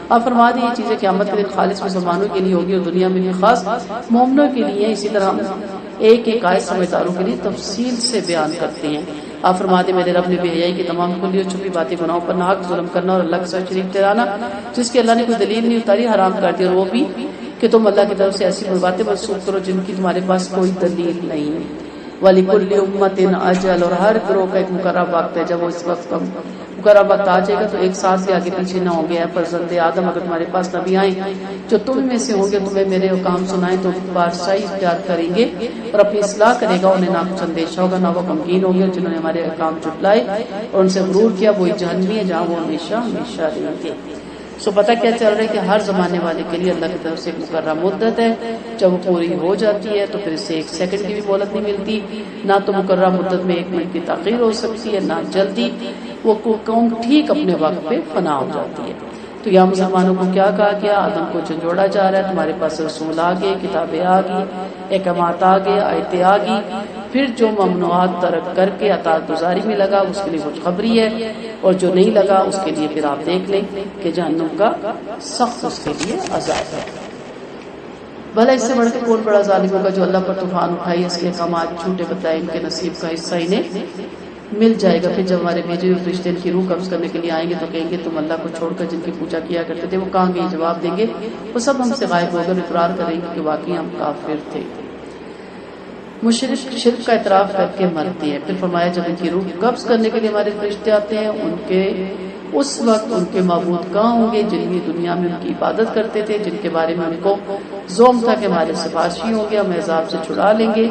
آپ فرما دیں یہ چیزیں قیامت کے دن خالص مسلمانوں کے لیے ہوگی اور دنیا میں بھی خاص مومنوں کے لیے۔ اسی طرح ہم ایک ایک آیت سمجھداروں کے لیے تفصیل سے بیان کرتے ہیں۔ آپ فرما دیں میرے رب نے بے حیائی کی تمام کھلی اور چھپی باتیں گناہوں پر ناحق ظلم کرنا اور اللہ کے ساتھ شریک ٹھہرانا جس کی اللہ نے کوئی دلیل نہیں اتاری حرام کر دیا، اور وہ بھی کہ تم اللہ کی طرف سے ایسی باتیں منسوخ کرو جن کی تمہارے پاس کوئی دلیل نہیں ہے۔ وَلِكُلِّ أُمَّةٍ أَجَلٌ، اور ہر گروہ کا ایک مقررہ وقت ہے جب وہ اس وقت مقررہ وقت آ جائے گا تو ایک ساتھ بھی آگے پیچھے نہ ہوں گے. اے فرزند آدم اگر تمہارے پاس نبی آئیں جو تم میں سے ہوں گے تمہیں میرے حکام سنائیں تو بادشاہی اختیار کریں گے اور اپنی اصلاح کرے گا. انہیں نہ کچھ اندیشہ ہوگا نہ وہ غمگین ہوں گے. جنہوں نے ہمارے احکام جھٹلائے اور ان سے غرور کیا وہی جہنمی ہے جہاں وہ ہمیشہ ہمیشہ رہیں گے. سو پتہ کیا چل رہا ہے کہ ہر زمانے والے کے لیے اللہ کی طرف سے ایک مقررہ مدت ہے. جب وہ پوری ہو جاتی ہے تو پھر اس سے ایک سیکنڈ کی بھی مہلت نہیں ملتی. نہ تو مقررہ مدت میں 1 منٹ کی تاخیر ہو سکتی ہے نہ جلدی. وہ قوم ٹھیک اپنے وقت پہ فنا ہو جاتی ہے. تو یہاں مسلمانوں کو کیا کہا گیا؟ آدم کو جھنجھوڑا جا رہا ہے تمہارے پاس رسول آ گئے, کتابیں آ گئی, احکامات آ گئے, آیتیں آ گئی. پھر جو ممنوعات ترک کر کے اطاعت گزاری میں لگا اس کے لیے خوشخبری ہے, اور جو نہیں لگا اس کے لیے پھر آپ دیکھ لیں کہ جہنم کا سخت اس کے لیے عذاب ہے. بھلا اس سے بڑھ کے کون بڑا ظالم ہوگا جو اللہ پر طوفان اٹھائی اس کے احکامات جھوٹے بتائے ان کے نصیب کا حصہ انہیں مل جائے گا. پھر جب ہمارے بھیجے ہوئے فرشتے ان کی روح قبض کرنے کے لیے آئیں گے تو کہیں گے تم اللہ کو چھوڑ کر جن کی پوجا کیا کرتے تھے وہ کہاں گئے؟ جواب دیں گے وہ سب ہم سے غائب ہو کر اقرار کریں گے کہ واقعی ہم کافر تھے. مشرک شرک کا اعتراف کر کے مرتے ہیں. پھر فرمایا جب ان کی روح قبض کرنے کے لیے ہمارے فرشتے آتے ہیں ان کے اس وقت ان کے معبود کہاں ہوں گے جن کی دنیا میں ان کی عبادت کرتے تھے, جن کے بارے میں ان کو زوم تھا کہ ہمارے سفارشی ہوں گے, ہم عذاب سے چھڑا لیں گے.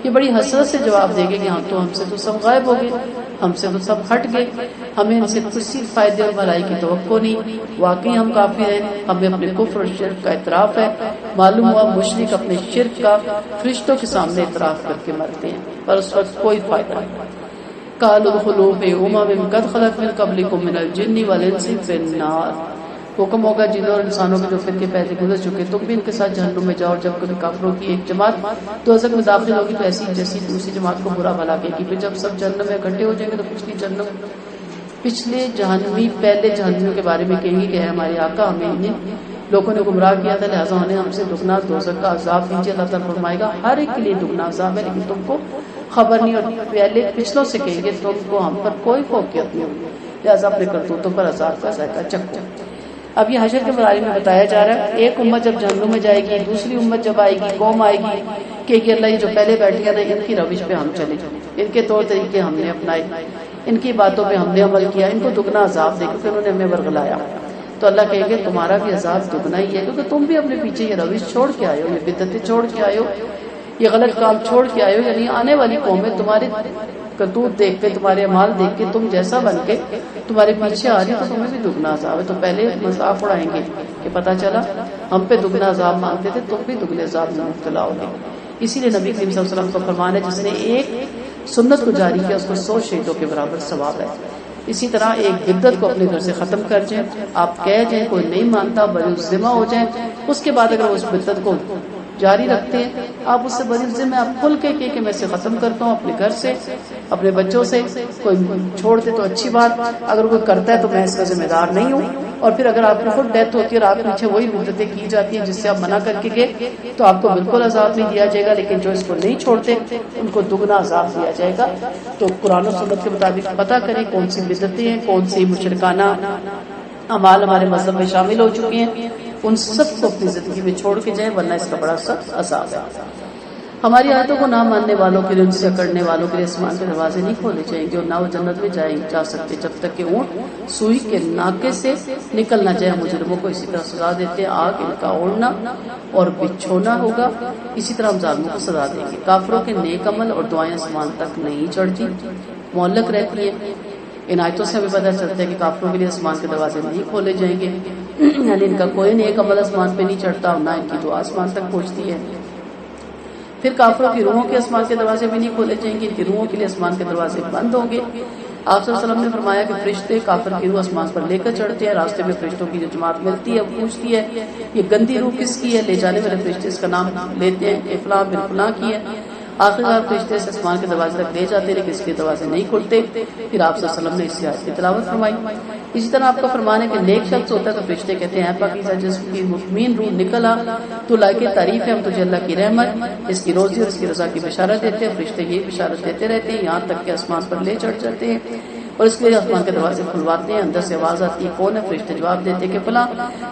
یہ بڑی حسرت سے جواب دیں گے کہ ہم سے تو سب غائب ہو گئے, ہم سے تو سب ہٹ گئے, ہمیں ان سے کسی فائدے اور بھلائی کی توقع نہیں. واقعی ہم کافر ہیں, ہمیں اپنے کفر اور شرک کا اعتراف ہے. معلوم ہوا مشرک اپنے شرک کا فرشتوں کے سامنے اعتراف کر کے مرتے ہیں پر اس وقت کوئی فائدہ نہیں. قالوا ادخلوا في أمم قد خلت من قبلكم من الجن والإنس في النار. حکم ہوگا جنوں اور انسانوں کے جو فرقے پہلے گزر چکے تم بھی ان کے ساتھ جہنم میں جاؤ. جب کبھی کافروں کی ایک جماعت دوزخ میں داخل ہوگی تو ایسی جیسی دوسری جماعت کو برا بھلا کہے گی. پھر جب سب جہنم میں اکٹھے ہو جائیں گے تو پچھلے جہنمی پہلے جہنمیوں کے بارے میں کہیں گے کہ ہمارے آقا ہمیں انہیں لوگوں نے گمراہ کیا تھا لہٰذا انہیں ہم سے دگنا دوزخ کا عذاب دیجیے. اللہ تعالیٰ فرمائے گا ہر ایک کے لیے دگنا عذاب ہے لیکن تم کو خبر نہیں. اور پہلے پچھلوں سے کہیں گے تم کو ہم پر کوئی فوقیت نہیں ہوگی لہٰذا اپنے کرتوتوں پر عذاب کا ذائقہ چکھو. اب یہ حشر کے بارے میں بتایا جا رہا ہے. ایک امت جب جہنم میں جائے گی, دوسری امت جب آئے گی, قوم آئے گی کہ اللہ یہ جو پہلے بیٹھ گیا نا ان کی روش پہ ہم چلے, ان کے طور طریقے ہم نے اپنائے, ان کی باتوں پہ ہم نے عمل کیا, ان کو دگنا عذاب دے کیونکہ انہوں نے ہمیں ورگلایا. تو اللہ کہیں گے تمہارا بھی عذاب دگنا ہی ہے کیونکہ تم بھی اپنے پیچھے یہ روش چھوڑ کے آئے ہو, یہ بدعتیں چھوڑ کے آئے ہو, یہ غلط کام چھوڑ کے آئے ہو. یعنی آنے والی قومیں تمہارے کرتوت دیکھ کے تمہارے اعمال دیکھ کے تم جیسا بن کے تمہارے پیچھے آ رہی تو تمہیں بھی دگنا عذاب ہے. تو پہلے مذاق اڑائیں گے کہ پتہ چلا ہم پہ دگنا عذاب مانگتے تھے تم بھی دگنے عذاب میں مبتلا ہوگے. اسی لیے نبی کریم صلی اللہ علیہ وسلم کا فرمان ہے جس نے ایک سنت کو جاری کیا اس کو 100 شہیدوں کے برابر ثواب ہے. اسی طرح ایک بدعت کو اپنے گھر سے ختم کر جائیں, آپ کہہ جائیں کوئی نہیں مانتا بری ذمہ ہو جائیں, اس کے بعد اگر اس بدعت کو جاری رکھتے ہیں آپ اس سے بری ذمہ آپ کھل کے کہ میں اسے ختم کرتا ہوں اپنے گھر سے اپنے بچوں سے. کوئی چھوڑ دے تو اچھی بات, اگر کوئی کرتا ہے تو میں اس کا ذمہ دار نہیں ہوں. اور پھر اگر آپ کی خود ڈیتھ ہوتی ہے اور آپ پیچھے وہی بدعتیں کی جاتی ہیں جس سے آپ منع کر کے گئے تو آپ کو بالکل عذاب نہیں دیا جائے گا, لیکن جو اس کو نہیں چھوڑتے ان کو دگنا عذاب دیا جائے گا. تو قرآن و سنت کے مطابق پتہ کریں کون سی بدعتیں ہیں, کون سی مشرکانہ اعمال ہمارے مذہب میں شامل ہو چکی ہیں, ان سب کو اپنی زندگی میں چھوڑ کے جائیں ورنہ اس کا بڑا سخت عذاب ہے. ہماری آیتوں کو نہ ماننے والوں کے لیے ان سے اکڑنے والوں کے لیے آسمان کے دروازے نہیں کھولے جائیں گے اور نہ وہ جنت میں جا سکتے جب تک کہ اونٹ سوئی کے ناکے سے نکل نہ جائے. مجرموں کو اسی طرح سزا دیتے ہیں, آگ ان کا اوڑھنا اور بچھونا ہوگا, اسی طرح ہم ظالموں کو سزا دیں گے. کافروں کے نیک عمل اور دعائیں آسمان تک نہیں چڑھتی, معلق رہتی ہیں. ان آیتوں سے ہمیں پتہ چلتا ہے کہ کافروں کے لیے آسمان کے دروازے نہیں کھولے جائیں گے, یعنی ان کا کوئی نیک عمل آسمان پہ نہیں چڑھتا اور نہ ان کی دعا آسمان تک پہنچتی ہے. پھر کافروں کی روحوں کے آسمان کے دروازے بھی نہیں کھولے جائیں گے, ان کی روحوں کے لیے آسمان کے دروازے بند ہوں گے. آپ صلی اللہ علیہ وسلم نے فرمایا کہ فرشتے کافر کی روح آسمان پر لے کر چڑھتے ہیں. راستے میں فرشتوں کی جو جماعت ملتی ہے وہ پوچھتی ہے یہ گندی روح کس کی ہے, لے جانے والے فرشتے اس کا نام لیتے ہیں کہ فلاں بن فلاں کی ہے. آخرکار فرشتے سے آسمان کے دروازے تک لے جاتے ہیں لیکن اس کے دروازے نہیں کھلتے. پھر آپ صلی اللہ علیہ وسلم نے اس آیت کی تلاوت فرمائی. اسی طرح آپ کا فرمان ہے کہ نیک شخص ہوتا ہے تو فرشتے کہتے ہیں پاکیزہ جس کی مطمئن روح نکل آ تو لائق تعریف ہے, ہم تجھے اللہ کی رحمت اس کی روزی اور اس کی رضا کی بشارت دیتے ہیں. فرشتے یہ بشارت دیتے رہتے ہیں یہاں تک کہ آسمان پر لے چڑھ جاتے ہیں اور اس کے لیے آسمان کے دروازے کھلواتے ہیں. اندر سے آواز آتی ہے کون ہے, فرشتے جواب دیتے کہ فلاں.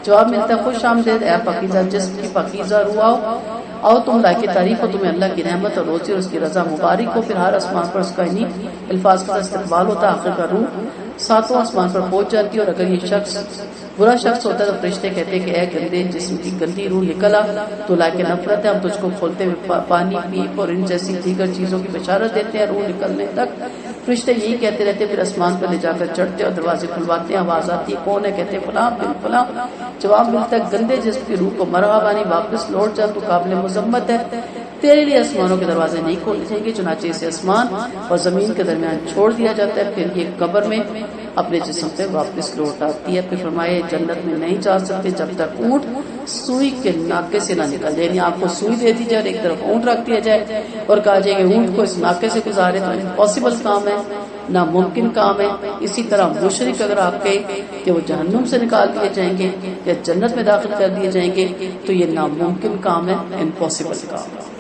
جواب ملتا ہے خوش آمدید اے پاکیزہ جسم کی پاکیزہ روح آؤ تم لائق تعریف ہو, تمہیں اللہ کی رحمت اور روزی اور اس کی رضا مبارک ہو. پھر ہر آسمان پر اس کا انہی الفاظ کا استقبال ہوتا ہے. آخر کا روح ساتواں آسمان پر پہنچ جاتی ہے، اور اگر یہ شخص برا شخص ہوتا ہے تو فرشتے کہتے کہ اے گندے جسم کی گندی روح نکل آ، تو لائق نفرت ہے، ہم تجھ کو کھولتے ہوئے پانی پیپ اور ان جیسی دیگر چیزوں کی بشارت دیتے ہیں روح نکلنے تک۔ فرشتے یہی کہتے رہتے، پھر آسمان پر لے جا کر چڑھتے اور دروازے کھلواتے ہیں، آواز آتی ہے کون ہے؟ کہتے فلاں بن فلاں، جواب ملتا ہے گندے جسم کی روح کو مرحبا، واپس لوٹ جا، تو قابل مذمت ہے، تیرے لیے آسمانوں کے دروازے نہیں کھولے جائیں گے، چنانچہ اسے آسمان اور زمین کے درمیان چھوڑ دیا جاتا ہے، پھر یہ قبر میں اپنے جسم پہ واپس لوٹ آتی ہے۔ پھر فرمایا جنت میں نہیں جا سکتے جب تک اونٹ سوئی کے ناکے سے نہ نکل جائے، یعنی آپ کو سوئی دے دی جائے اور ایک طرف اونٹ رکھ دیا جائے اور کہا جائے کہ اونٹ کو اس ناکے سے گزارے، تو امپاسبل کام ہے، ناممکن کام ہے۔ اسی طرح مشرک اگر آپ کے کہ وہ جہنم سے نکال دیے جائیں گے یا جنت میں داخل کر دیے جائیں گے، تو یہ ناممکن کام ہے، امپاسبل کام ہے۔